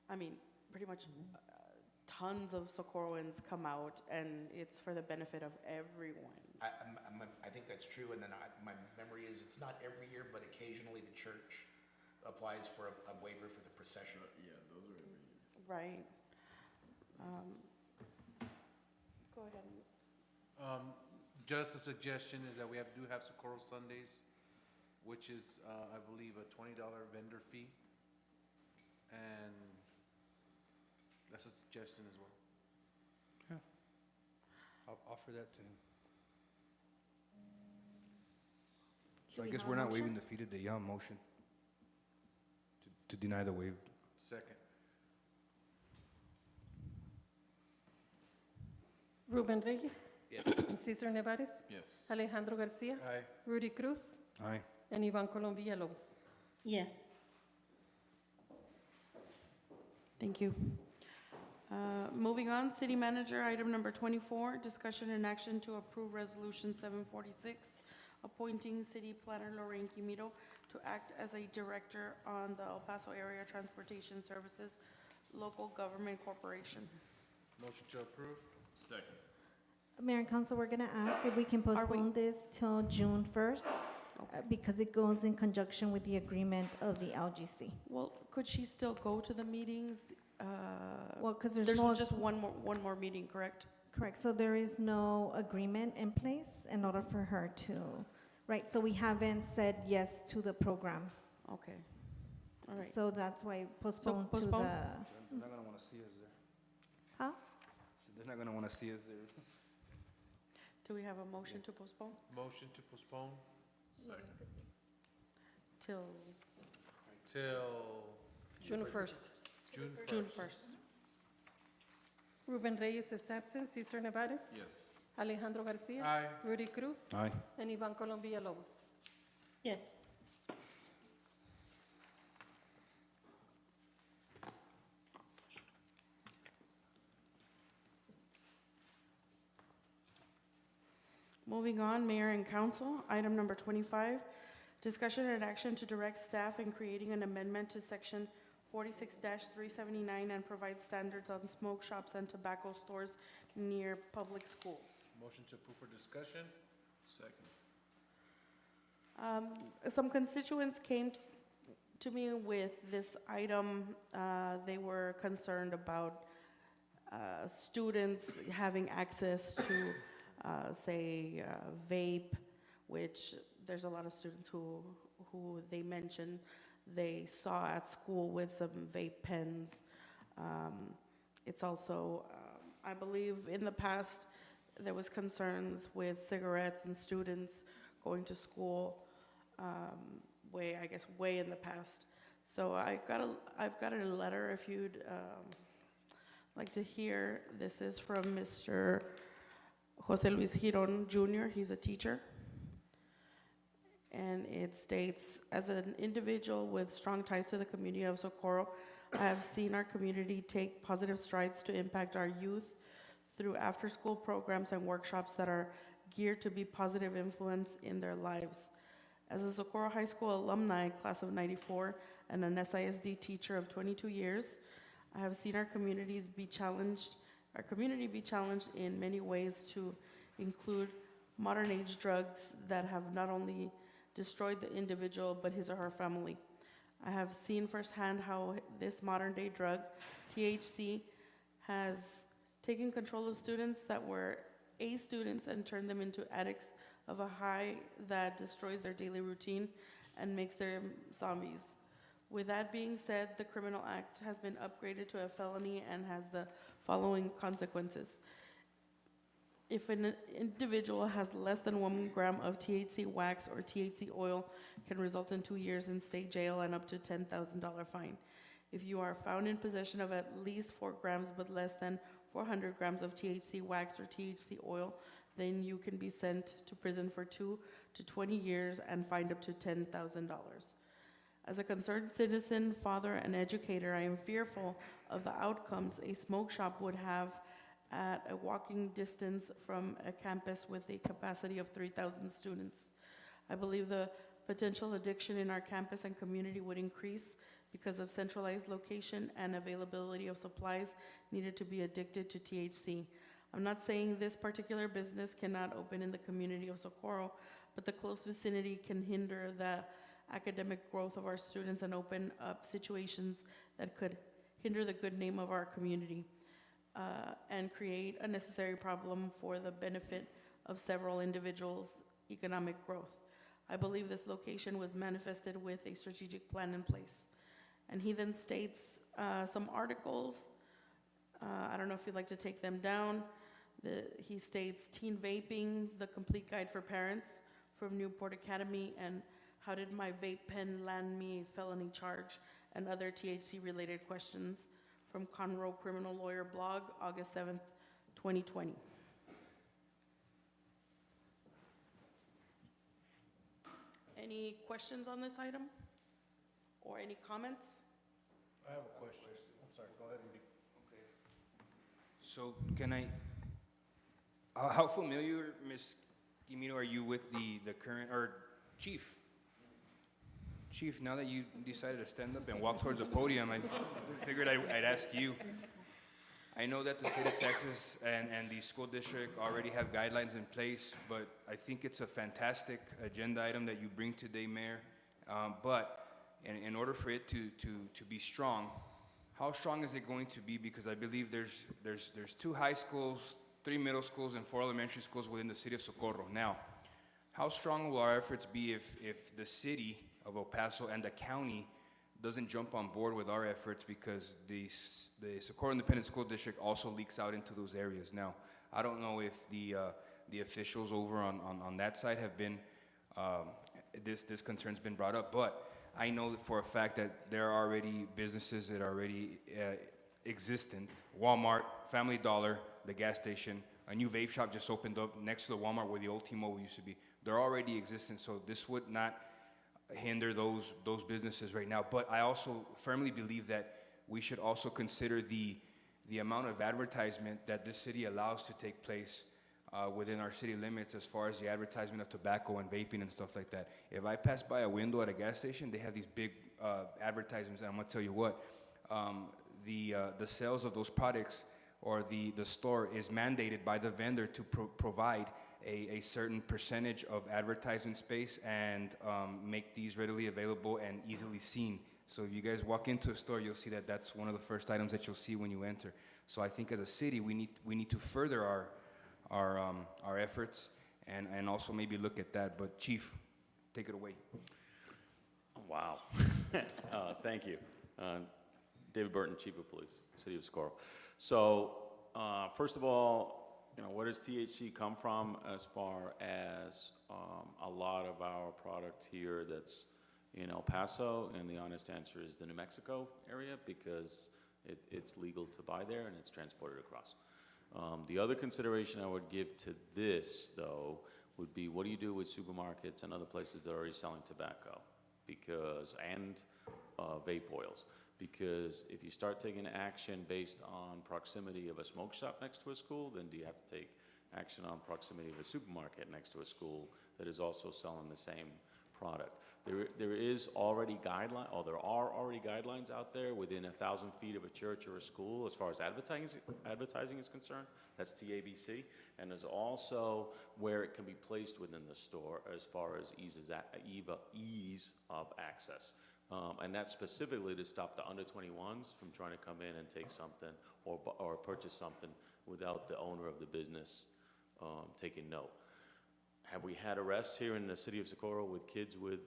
I mean, pretty much tons of Socorroans come out, and it's for the benefit of everyone. I think that's true, and then my memory is, it's not every year, but occasionally the church applies for a waiver for the procession. yeah, those are every year. Right. Go ahead. Just a suggestion is that we do have Socorro Sundays, which is, I believe, a $20 vendor fee. And that's a suggestion as well. I'll offer that to him. Do So I we guess have a we're not motion? waiving the fee today. Yeah, motion to deny the waive. Second. Ruben Reyes, Yes. Cesar Nevares, Yes. Alejandro Garcia, Aye. Rudy Cruz, Aye. and Ivan Colom Villalobos. Yes. Thank you. Moving on, City Manager, item number 24, discussion and action to approve Resolution 746, appointing City Planner Lorraine Quimito to act as a director on the El Paso Area Transportation Services Local Government Corporation. Motion to approve? Second. Mayor and Council, we're going to ask if we can postpone this till June 1st, because it goes in conjunction with the agreement of the LGC. Well, could she still go to the meetings? Well, because there's no. just one more meeting, correct? Correct, so there is no agreement in place in order for her to, right, so we haven't said yes to the program. Okay, all right. So that's why postpone to postpone? the, They're not gonna wanna see us there. huh? They're not gonna wanna see us there. Do we have a motion to postpone? Motion to postpone Second. Till till June 1st. June 1st. Ruben Reyes is absent, Cesar Nevares, Yes. Alejandro Garcia, Aye. Rudy Cruz, Aye. and Ivan Colom Villalobos. Yes. Moving on, Mayor and Council, item number 25, discussion and action to direct staff in creating an amendment to section 46-379 and provide standards on smoke shops and tobacco stores near public schools. Motion to approve for discussion? Second. Some constituents came to me with this item. They were concerned about students having access to, say, vape, which there's a lot of students who they mentioned they saw at school with some vape pens. It's also, I believe in the past, there was concerns with cigarettes and students going to school, way in the past. So I've got a letter if you'd like to hear. This is from Mr. Jose Luis Giron Jr., he's a teacher. And it states, as an individual with strong ties to the community of Socorro, I have seen our community take positive strides to impact our youth through after-school programs and workshops that are geared to be positive influence in their lives. As a Socorro High School alumni, class of '94, and an SISD teacher of 22 years, I have seen our community be challenged in many ways, to include modern age drugs that have not only destroyed the individual but his or her family. I have seen firsthand how this modern day drug, THC, has taken control of students that were A students and turned them into addicts of a high that destroys their daily routine and makes them zombies. With that being said, the criminal act has been upgraded to a felony and has the following consequences. If an individual has less than 1 gram of THC wax or THC oil, can result in 2 years in state jail and up to $10,000 fine. If you are found in possession of at least 4 grams but less than 400 grams of THC wax or THC oil, then you can be sent to prison for 2 to 20 years and fined up to $10,000. As a concerned citizen, father, and educator, I am fearful of the outcomes a smoke shop would have at a walking distance from a campus with a capacity of 3,000 students. I believe the potential addiction in our campus and community would increase because of centralized location and availability of supplies needed to be addicted to THC. I'm not saying this particular business cannot open in the community of Socorro, but the close vicinity can hinder the academic growth of our students and open up situations that could hinder the good name of our community and create a necessary problem for the benefit of several individuals' economic growth. I believe this location was manifested with a strategic plan in place. And he then states some articles. I don't know if you'd like to take them down. He states Teen Vaping, the Complete Guide for Parents from Newport Academy, and How Did My Vape Pen Land Me a Felony Charge, and other THC-related questions from Conroe Criminal Lawyer blog, August 7th, 2020. Any questions on this item? Or any comments? I have a question. I'm sorry, go ahead, Andy. Okay. So can I, how familiar, Ms. Guimino, are you with the current, or Chief? Chief, now that you decided to stand up and walk towards the podium, I figured I'd ask you. I know that the state of Texas and the school district already have guidelines in place, but I think it's a fantastic agenda item that you bring today, Mayor. But in order for it to be strong, how strong is it going to be? Because I believe there's 2 high schools, 3 middle schools, and 4 elementary schools within the city of Socorro. Now, how strong will our efforts be if the city of El Paso and the county doesn't jump on board with our efforts, because the Socorro Independent School District also leaks out into those areas? Now, I don't know if the officials over on that side have been, this concern's been brought up, but I know that for a fact that there are already businesses that are already existent. Walmart, Family Dollar, the gas station, a new vape shop just opened up next to the Walmart where the old T-Mobile used to be. They're already existent, so this would not hinder those businesses right now. But I also firmly believe that we should also consider the amount of advertisement that this city allows to take place within our city limits, as far as the advertisement of tobacco and vaping and stuff like that. If I pass by a window at a gas station, they have these big advertisements, and I'm gonna tell you what, the sales of those products or the store is mandated by the vendor to provide a certain percentage of advertisement space and make these readily available and easily seen. So if you guys walk into a store, you'll see that that's one of the first items that you'll see when you enter. So I think as a city, we need to further our efforts and also maybe look at that. But Chief, take it away. Wow. Thank you. David Burton, Chief of Police, City of Socorro. So first of all, where does THC come from? As far as a lot of our product here that's in El Paso, and the honest answer is the New Mexico area, because it's legal to buy there and it's transported across. The other consideration I would give to this, though, would be what do you do with supermarkets and other places that are already selling tobacco? And vape oils. Because if you start taking action based on proximity of a smoke shop next to a school, then do you have to take action on proximity of a supermarket next to a school that is also selling the same product? There is already there are already guidelines out there within 1,000 feet of a church or a school as far as advertising is concerned. That's TABC. And there's also where it can be placed within the store as far as ease of access. And that's specifically to stop the under 21s from trying to come in and take something or purchase something without the owner of the business taking note. Have we had arrests here in the city of Socorro with kids with,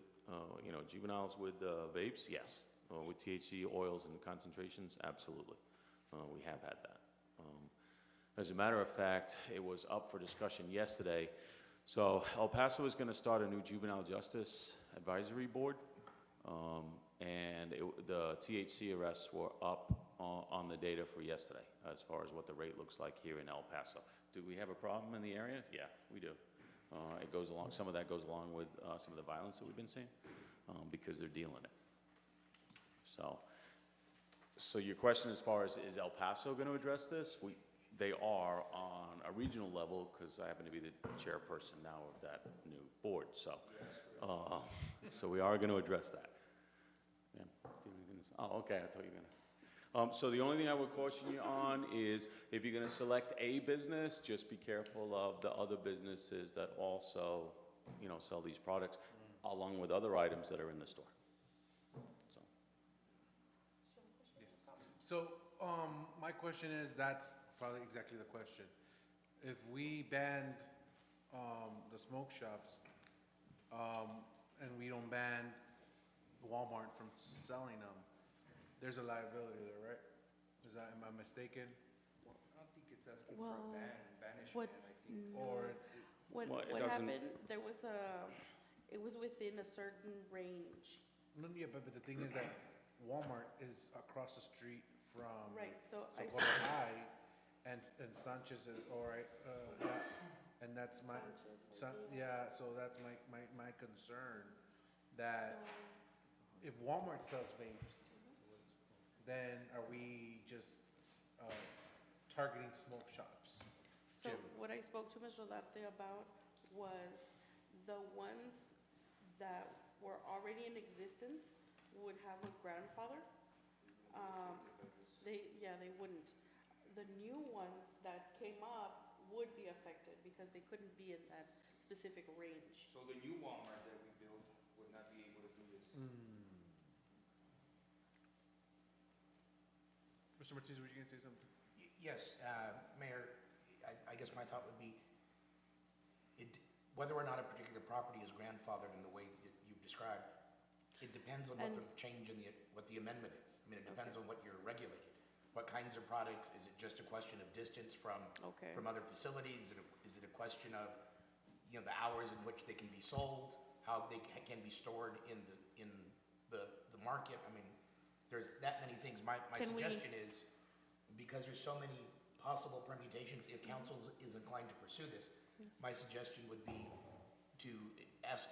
juveniles with vapes? Yes. With THC oils and concentrations? Absolutely. We have had that. As a matter of fact, it was up for discussion yesterday. So El Paso is going to start a new juvenile justice advisory board. The THC arrests were up on the data for yesterday as far as what the rate looks like here in El Paso. Do we have a problem in the area? Yeah, we do. It goes along. Some of that goes along with some of the violence that we've been seeing because they're dealing it. So your question as far as is El Paso going to address this? They are on a regional level because I happen to be the chairperson now of that new board. So we are going to address that. Yeah. Oh, okay. I thought you were going to. So the only thing I would caution you on is if you're going to select a business, just be careful of the other businesses that also, sell these products along with other items that are in the store. So, my question is, that's probably exactly the question. If we banned, the smoke shops, and we don't ban Walmart from selling them, there's a liability there, right? Am I mistaken? I don't think it's asking Well, for a banishment, what- I think. Or, What happened, it was within a certain range. no, yeah, but the thing is that Walmart is across the street from Right, so I Socorro High, and Sanchez is, and that's my, so that's my concern, that if Walmart sells vapes, then are we just, targeting smoke shops? So what I spoke to Mr. Larte about was the ones that were already in existence would have a grandfather. They wouldn't. The new ones that came up would be affected because they couldn't be in that specific range. So the new Walmart that we built would not be able to do this? Mr. Martinez, were you gonna say something? Yes, Mayor, I guess my thought would be, whether or not a particular property is grandfathered in the way you've described, it depends on what the change in what the amendment is. I mean, it depends on what you're regulating. What kinds of products? Is it just a question of distance from other facilities? Is it a question of, the hours in which they can be sold, how they can be stored in the market? I mean, there's that many things. My suggestion is, because there's so many possible permutations, if council is inclined to pursue this, my suggestion would be to ask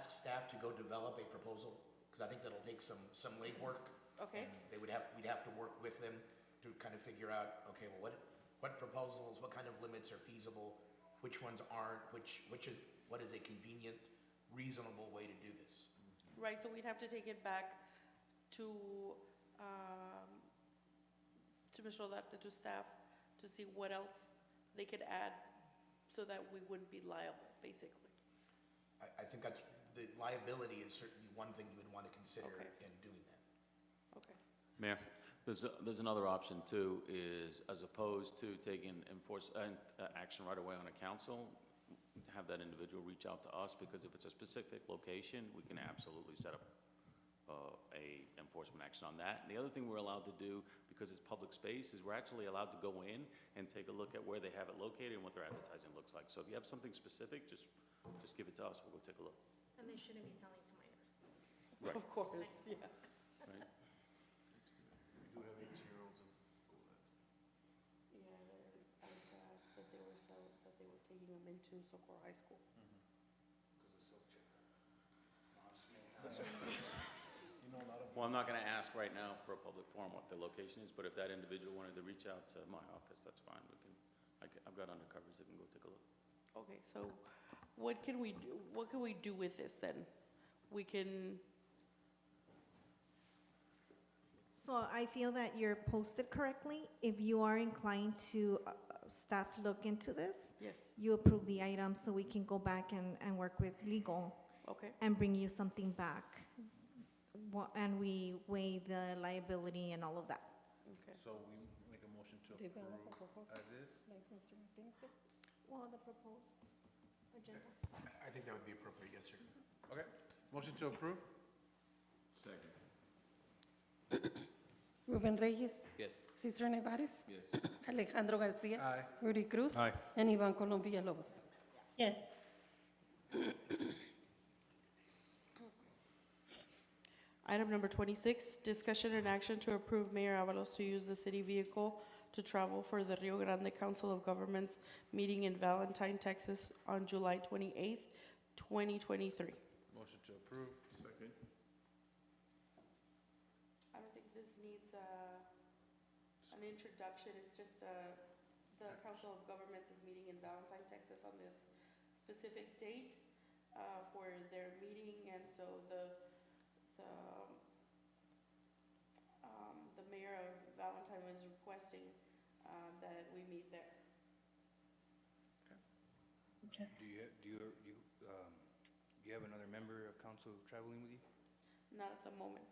staff to go develop a proposal, because I think that'll take some legwork. Okay. And we'd have to work with them to kind of figure out, okay, well, what proposals, what kind of limits are feasible, which ones aren't, what is a convenient, reasonable way to do this? Right, so we'd have to take it back to Mr. Larte, to staff, to see what else they could add so that we wouldn't be liable, basically. I think that's, the liability is certainly one thing you would want to consider in doing that. Okay. Mayor, there's another option too, is as opposed to taking action right away on a council, have that individual reach out to us, because if it's a specific location, we can absolutely set up a enforcement action on that. And the other thing we're allowed to do, because it's public space, is we're actually allowed to go in and take a look at where they have it located and what their advertising looks like. So if you have something specific, just give it to us, we'll go take a look. And they shouldn't be selling to minors. Right. Of course, yeah. Right. We do have 18-year-olds in school. taking them into Socorro High School. Well, I'm not going to ask right now for a public forum what the location is, but if that individual wanted to reach out to my office, that's fine. I've got undercovers that can go take a look. Okay, so what can we do with this then? We can, So I feel that you're posted correctly. If you are inclined to staff look into this, yes, you approve the item so we can go back and work with legal okay. and bring you something back. And we weigh the liability and all of that. Okay. So we make a motion to Develop a approve proposal. as is? Like Mr. Martinez said. Well, the proposed agenda. I think that would be appropriate, yes, sir. Okay, motion to approve? Second. Ruben Reyes. Yes. Cesar Nevares. Yes. Alejandro Garcia. Aye. Rudy Cruz. Aye. And Ivan Colom Villalobos. Yes. Item number 26, discussion and action to approve Mayor Avalos to use the city vehicle to travel for the Rio Grande Council of Governments meeting in Valentine, Texas on July 28th, 2023. Motion to approve? Second. I don't think this needs an introduction. It's just the Council of Governments is meeting in Valentine, Texas on this specific date for their meeting, and so the mayor of Valentine was requesting that we meet there. Do you have another member of council traveling with you? Not at the moment.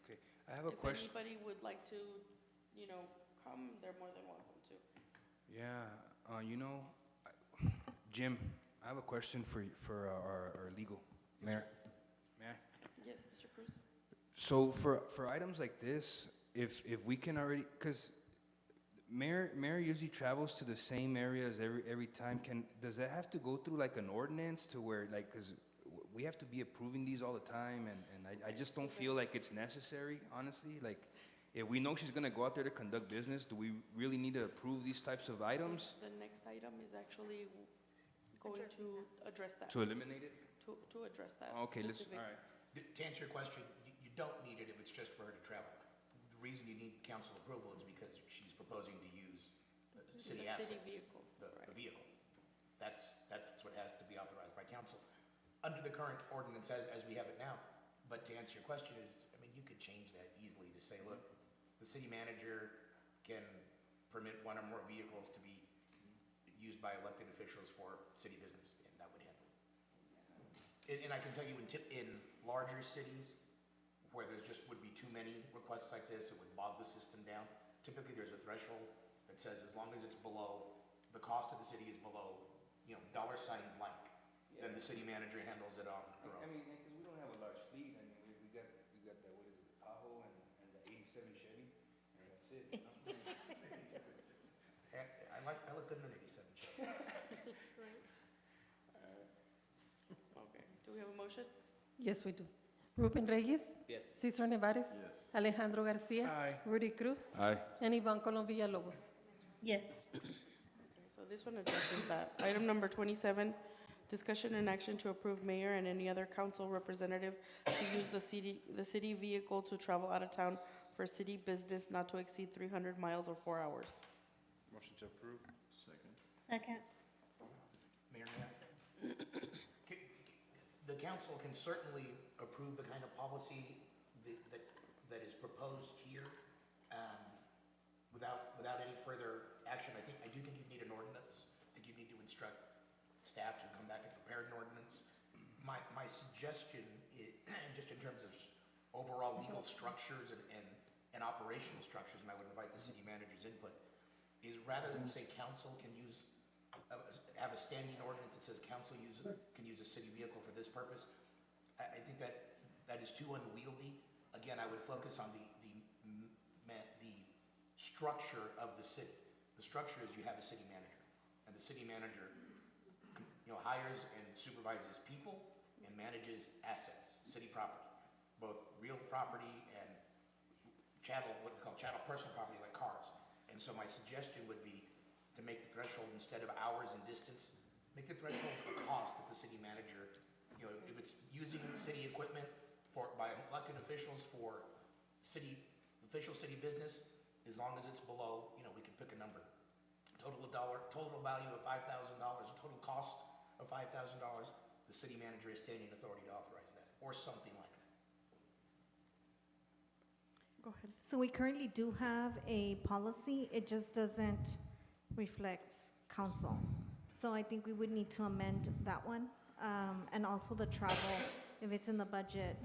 Okay, I have a question. If anybody would like to, come, they're more than welcome to. Yeah, Jim, I have a question for our legal, Mayor. May I? Yes, Mr. Cruz? So for items like this, if we can already, because Mayor usually travels to the same areas every time, does that have to go through like an ordinance to where, like, because we have to be approving these all the time, and I just don't feel like it's necessary, honestly. Like, if we know she's gonna go out there to conduct business, do we really need to approve these types of items? The next item is actually going to address that. To eliminate it? To address that. Okay, let's, specific- all right. To answer your question, you don't need it if it's just for her to travel. The reason you need council approval is because she's proposing to use the city The assets. city vehicle, The vehicle. That's what has to be authorized by council. Under the current ordinance as we have it now, but to answer your question is, you could change that easily to say, look, the city manager can permit one or more vehicles to be used by elected officials for city business, and that would handle it. And I can tell you in larger cities, where there would be too many requests like this, it would bog the system down. Typically, there's a threshold that says as long as it's below, the cost of the city is below, $sign blank, then the city manager handles it on her own. because we don't have a large fleet, we got that, what is it, Tahoe and the 87 Chevy, and that's it. I look good in an 87 Chevy. Okay, do we have a motion? Yes, we do. Ruben Reyes. Yes. Cesar Nevares. Yes. Alejandro Garcia. Aye. Rudy Cruz. Aye. And Ivan Colom Villalobos. Yes. So this one addresses that. Item number 27, discussion and action to approve mayor and any other council representative to use the city vehicle to travel out of town for city business not to exceed 300 miles or 4 hours. Motion to approve? Second. Second. Mayor, may I? The council can certainly approve the kind of policy that is proposed here without any further action. I do think you need an ordinance. I think you need to instruct staff to come back and prepare an ordinance. My suggestion, just in terms of overall legal structures and operational structures, and I would invite the city manager's input, is rather than say council can have a standing ordinance that says council can use a city vehicle for this purpose, I think that is too unwieldy. Again, I would focus on the structure of the city. The structure is you have a city manager, and the city manager hires and supervises people and manages assets, city property, both real property and chattel, what we call chattel personal property like cars. And so my suggestion would be to make the threshold, instead of hours and distance, make the threshold a cost that the city manager, you know, if it's using city equipment by elected officials for city business, as long as it's below, you know, we can pick a number. Total value of $5,000, total cost of $5,000, the city manager has standing authority to authorize that, or something like that. Go ahead. So we currently do have a policy, it just doesn't reflect council. So I think we would need to amend that one. And also the travel, if it's in the budget,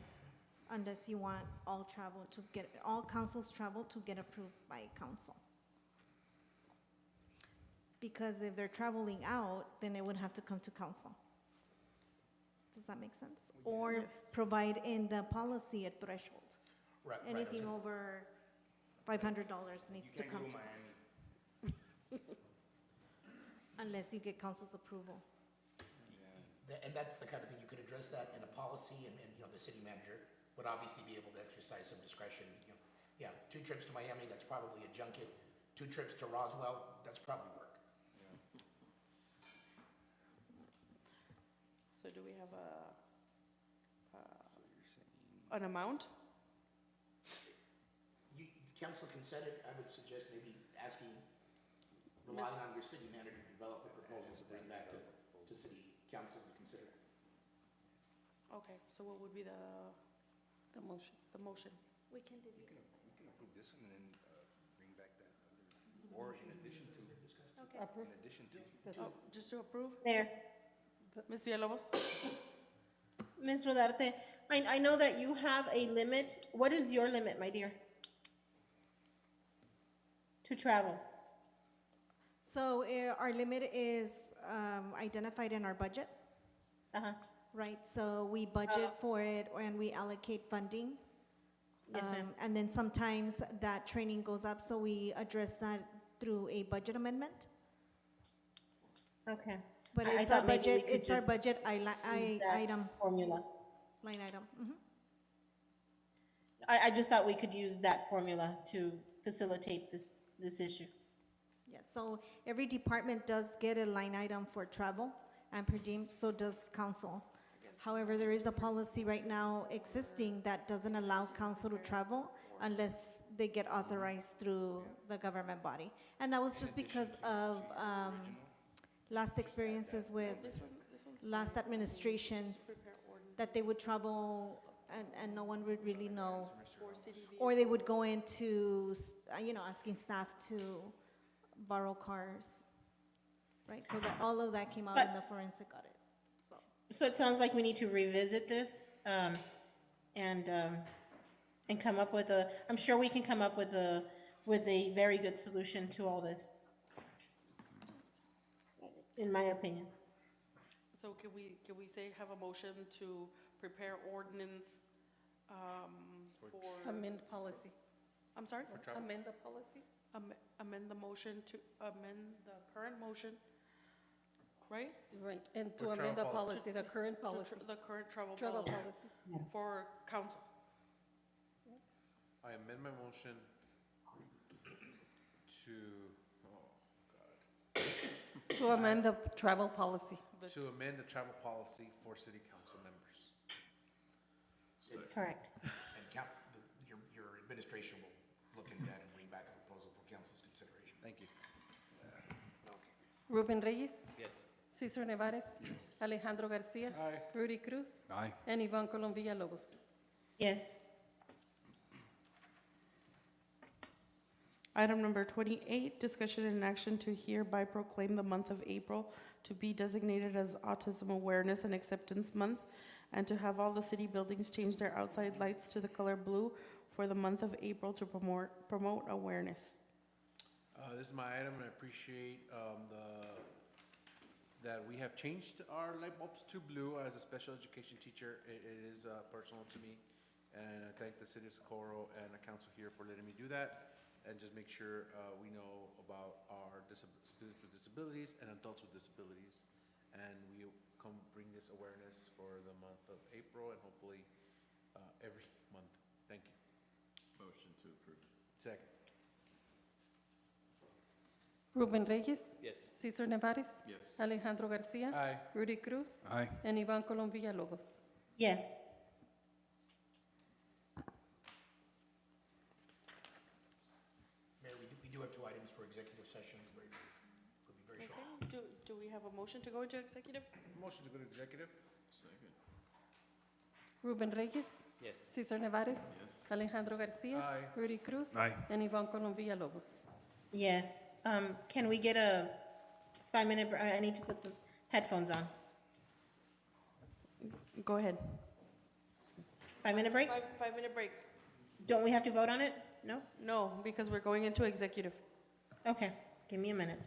unless you want all council's travel to get approved by council. Because if they're traveling out, then it would have to come to council. Does that make sense? Or provide in the policy a threshold. Right. Anything over $500 needs to come to. Unless you get council's approval. And that's the kind of thing, you could address that in a policy, and you know, the city manager would obviously be able to exercise some discretion. You know, yeah, 2 trips to Miami, that's probably a junket. 2 trips to Roswell, that's probably work. So do we have an amount? Council can set it. I would suggest maybe relying on your city manager to develop the proposals to bring back to city council to consider. Okay, so what would be the motion? The motion. We can do We can approve this one and then bring back that other, or in addition to. Okay. In addition to. Oh, just to approve? Mayor. Ms. Villalobos? Ms. Rodarte, I know that you have a limit. What is your limit, my dear? To travel? So our limit is identified in our budget. Right, so we budget for it and we allocate funding. Yes, ma'am. And then sometimes that training goes up, so we address that through a budget amendment. Okay. But I it's our thought maybe we budget, could it's our just budget use that item, formula. line item. Mhm. I just thought we could use that formula to facilitate this issue. Yes, so every department does get a line item for travel and per diem, so does council. However, there is a policy right now existing that doesn't allow council to travel unless they get authorized through the government body. And that was just because of last experiences with last administrations, that they would travel and no one would really know. Or they would go into, asking staff to borrow cars, right? So that, all of that came out in the forensic audit, so. So it sounds like we need to revisit this, and come up with I'm sure we can come up with a very good solution to all this, in my opinion. So can we say, have a motion to prepare ordinance, for? Amend policy. I'm sorry? Amend the policy? Amend the motion to amend the current motion, right? Right, and to For amend the travel policy, the current policy. The current travel Travel policy policy. for council. I amend my motion to, To amend the travel policy. to amend the travel policy for city council members. Correct. And your administration will look into that and bring back a proposal for council's consideration. Thank you. Ruben Reyes. Yes. Cesar Nevares. Alejandro Garcia. Aye. Rudy Cruz. Aye. And Yvonne Colom Villalobos. Yes. Item number 28, discussion and action to hereby proclaim the month of April to be designated as Autism Awareness and Acceptance Month, and to have all the city buildings change their outside lights to the color blue for the month of April to promote awareness. This is my item, and I appreciate that we have changed our light bulbs to blue. As a special education teacher, it is personal to me, and I thank the city of Socorro and the council here for letting me do that, and just make sure we know about our students with disabilities and adults with disabilities, and we come bring this awareness for the month of April and hopefully every month. Thank you. Motion to approve. Second. Ruben Reyes. Yes. Cesar Nevares. Yes. Alejandro Garcia. Aye. Rudy Cruz. Aye. And Ivan Colom Villalobos. Yes. Mayor, we do have two items for executive session, very brief. We'll be very short. Okay, do we have a motion to go into executive? Motion to go to executive? Second. Ruben Reyes. Yes. Cesar Nevares. Yes. Alejandro Garcia. Aye. Rudy Cruz. Aye. And Ivan Colom Villalobos. Yes. Can we get a 5-minute, I need to put some headphones on. Go ahead. 5-minute break? 5-minute break. Don't we have to vote on it? No? No, because we're going into executive. Okay, give me a minute.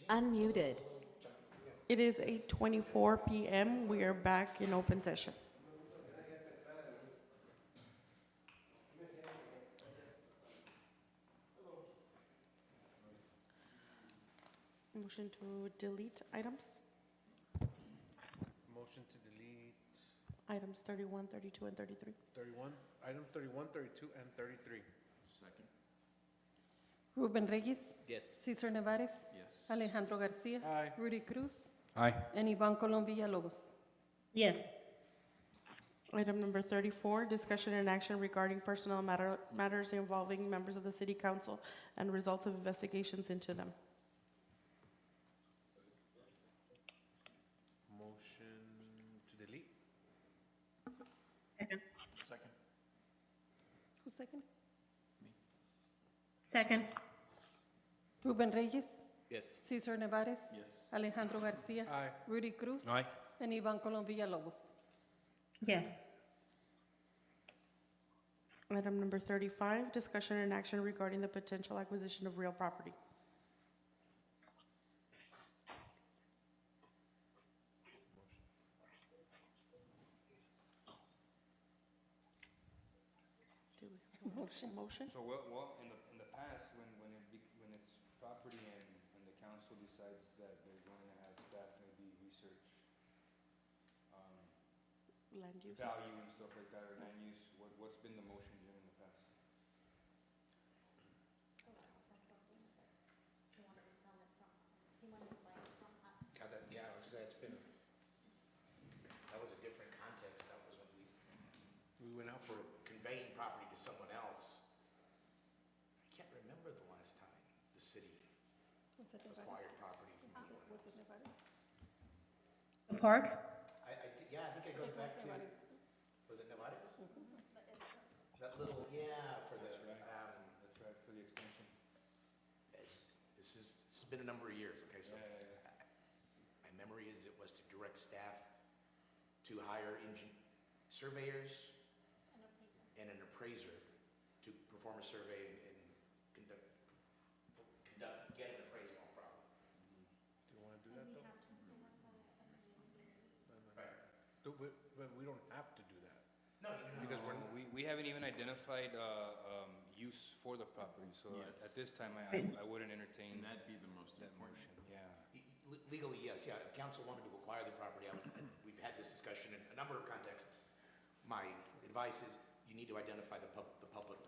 Unmuted. It is 8:24 PM. We are back in open session. Motion to delete items, Motion to delete items 31, 32, and 33. 31, items 31, 32, and 33. Second. Ruben Reyes. Yes. Cesar Nevares. Yes. Alejandro Garcia. Aye. Rudy Cruz. Aye. And Ivan Colom Villalobos. Yes. Item number 34, discussion and action regarding personnel matters involving members of the city council and results of investigations into them. Motion to delete. Second. Second. Who's second? Second. Ruben Reyes. Yes. Cesar Nevares. Yes. Alejandro Garcia. Aye. Rudy Cruz. Aye. And Ivan Colom Villalobos. Yes. Item number 35, discussion and action regarding the potential acquisition of real property. Do we have a motion? So, well, in the past, when it's property and the council decides that they're going to have staff maybe research, Land use. value and stuff like that, or land use, what's been the motion in the past? God, that, yeah, I was gonna say, it's been, that was a different context. That was when We went out for conveying property to someone else. I can't remember the last time the city Was it Nevares? acquired property from anyone Was else. it Nevares? The park? Yeah, I think it goes back to, was it Nevada? That little, yeah, for the, That's right, for the extension. this has been a number of years, okay, so. My memory is it was to direct staff to hire surveyors and an appraiser to perform a survey and get an appraisal on property. Do you want to do that though? Right. But we don't have to do that. No, you know. Because We haven't even identified, use for the property, so Yes. at this time, I wouldn't entertain And that'd be the most that important. motion, yeah. Legally, yes, yeah, if council wanted to acquire the property, we've had this discussion in a number of contexts. My advice is, you need to identify the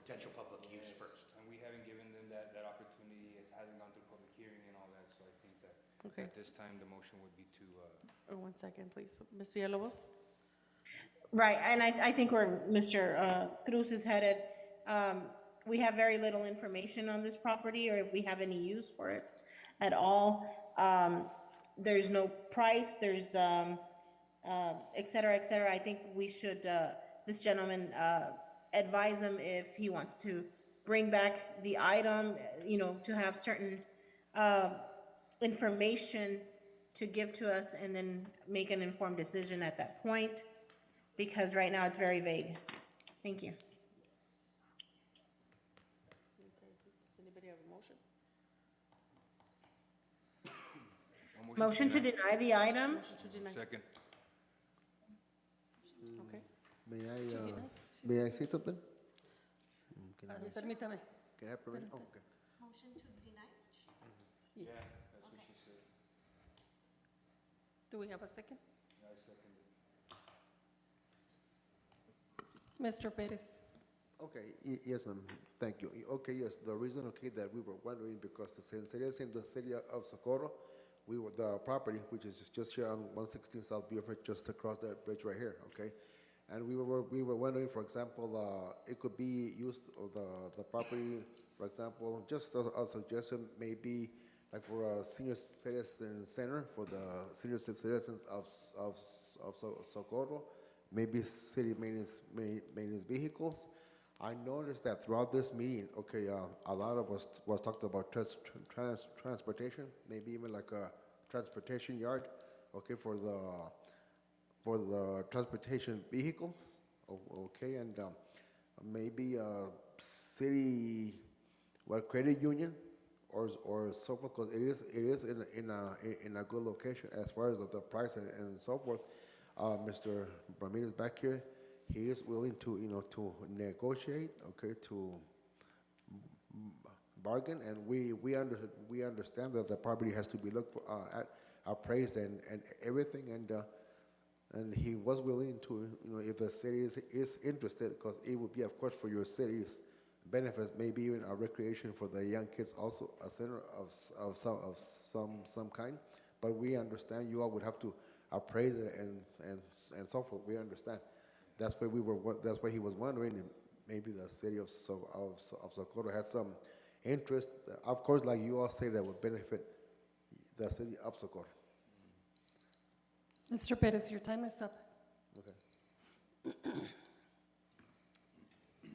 potential public use Yes, first. And we haven't given them that opportunity, it hasn't gone through public hearing and all that, so I think that Okay. at this time, the motion would be to, 1 second, please. Ms. Villalobos? Right, and I think where Mr. Cruz is headed, we have very little information on this property, or if we have any use for it at all. There's no price, there's, et cetera, et cetera. I think we should, this gentleman, advise him if he wants to bring back the item, to have certain, information to give to us and then make an informed decision at that point, because right now it's very vague. Thank you. Does anybody have a motion? Motion to deny the item? Motion to deny. second. Okay. May I say something? Permítame. Can I have permission? Oh, okay. Motion to deny? Yeah, that's what she said. Do we have a second? I second it. Mr. Perez. Okay, yes, ma'am, thank you. Okay, yes, the reason, okay, that we were wondering, because since it is in the city of Socorro, the property, which is just here on 116 South Beaufort, just across that bridge right here, okay? And we were wondering, for example, it could be used, the property, for example, just a suggestion, maybe like for a senior citizen center for the senior citizens of Socorro, maybe city maintenance vehicles. I noticed that throughout this meeting, okay, a lot of us was talked about transportation, maybe even like a transportation yard, okay, for the transportation vehicles, okay, and maybe a city, credit union, or so forth, because it is in a good location as far as the price and so forth. Mr. Ramirez back here, he is willing to, to negotiate, okay, to bargain, and we understand that the property has to be looked at, appraised and everything, and he was willing to, if the city is interested, because it would be, of course, for your city's benefits, maybe even a recreation for the young kids, also a center of some kind. But we understand you all would have to appraise it and so forth. We understand. That's why that's why he was wondering if maybe the city of Socorro has some interest. Of course, like you all say, that would benefit the city of Socorro. Mr. Perez, your time is up. Okay.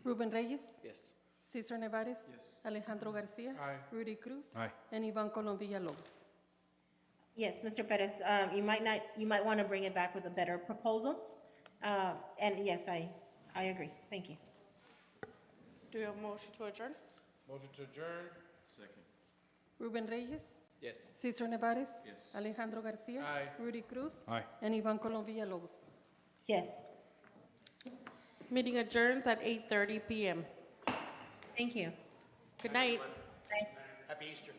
Ruben Reyes? Yes. Cesar Nevares? Yes. Alejandro Garcia? Aye. Rudy Cruz? Aye. And Ivan Colom Villalobos. Yes, Mr. Perez, you might want to bring it back with a better proposal. And yes, I agree. Thank you. Do we have a motion to adjourn? Motion to adjourn. Second. Ruben Reyes? Yes. Cesar Nevares? Yes. Alejandro Garcia? Aye. Rudy Cruz? Aye. And Ivan Colom Villalobos. Yes. Meeting adjourns at 8:30 PM. Thank you. Good night. Happy Easter.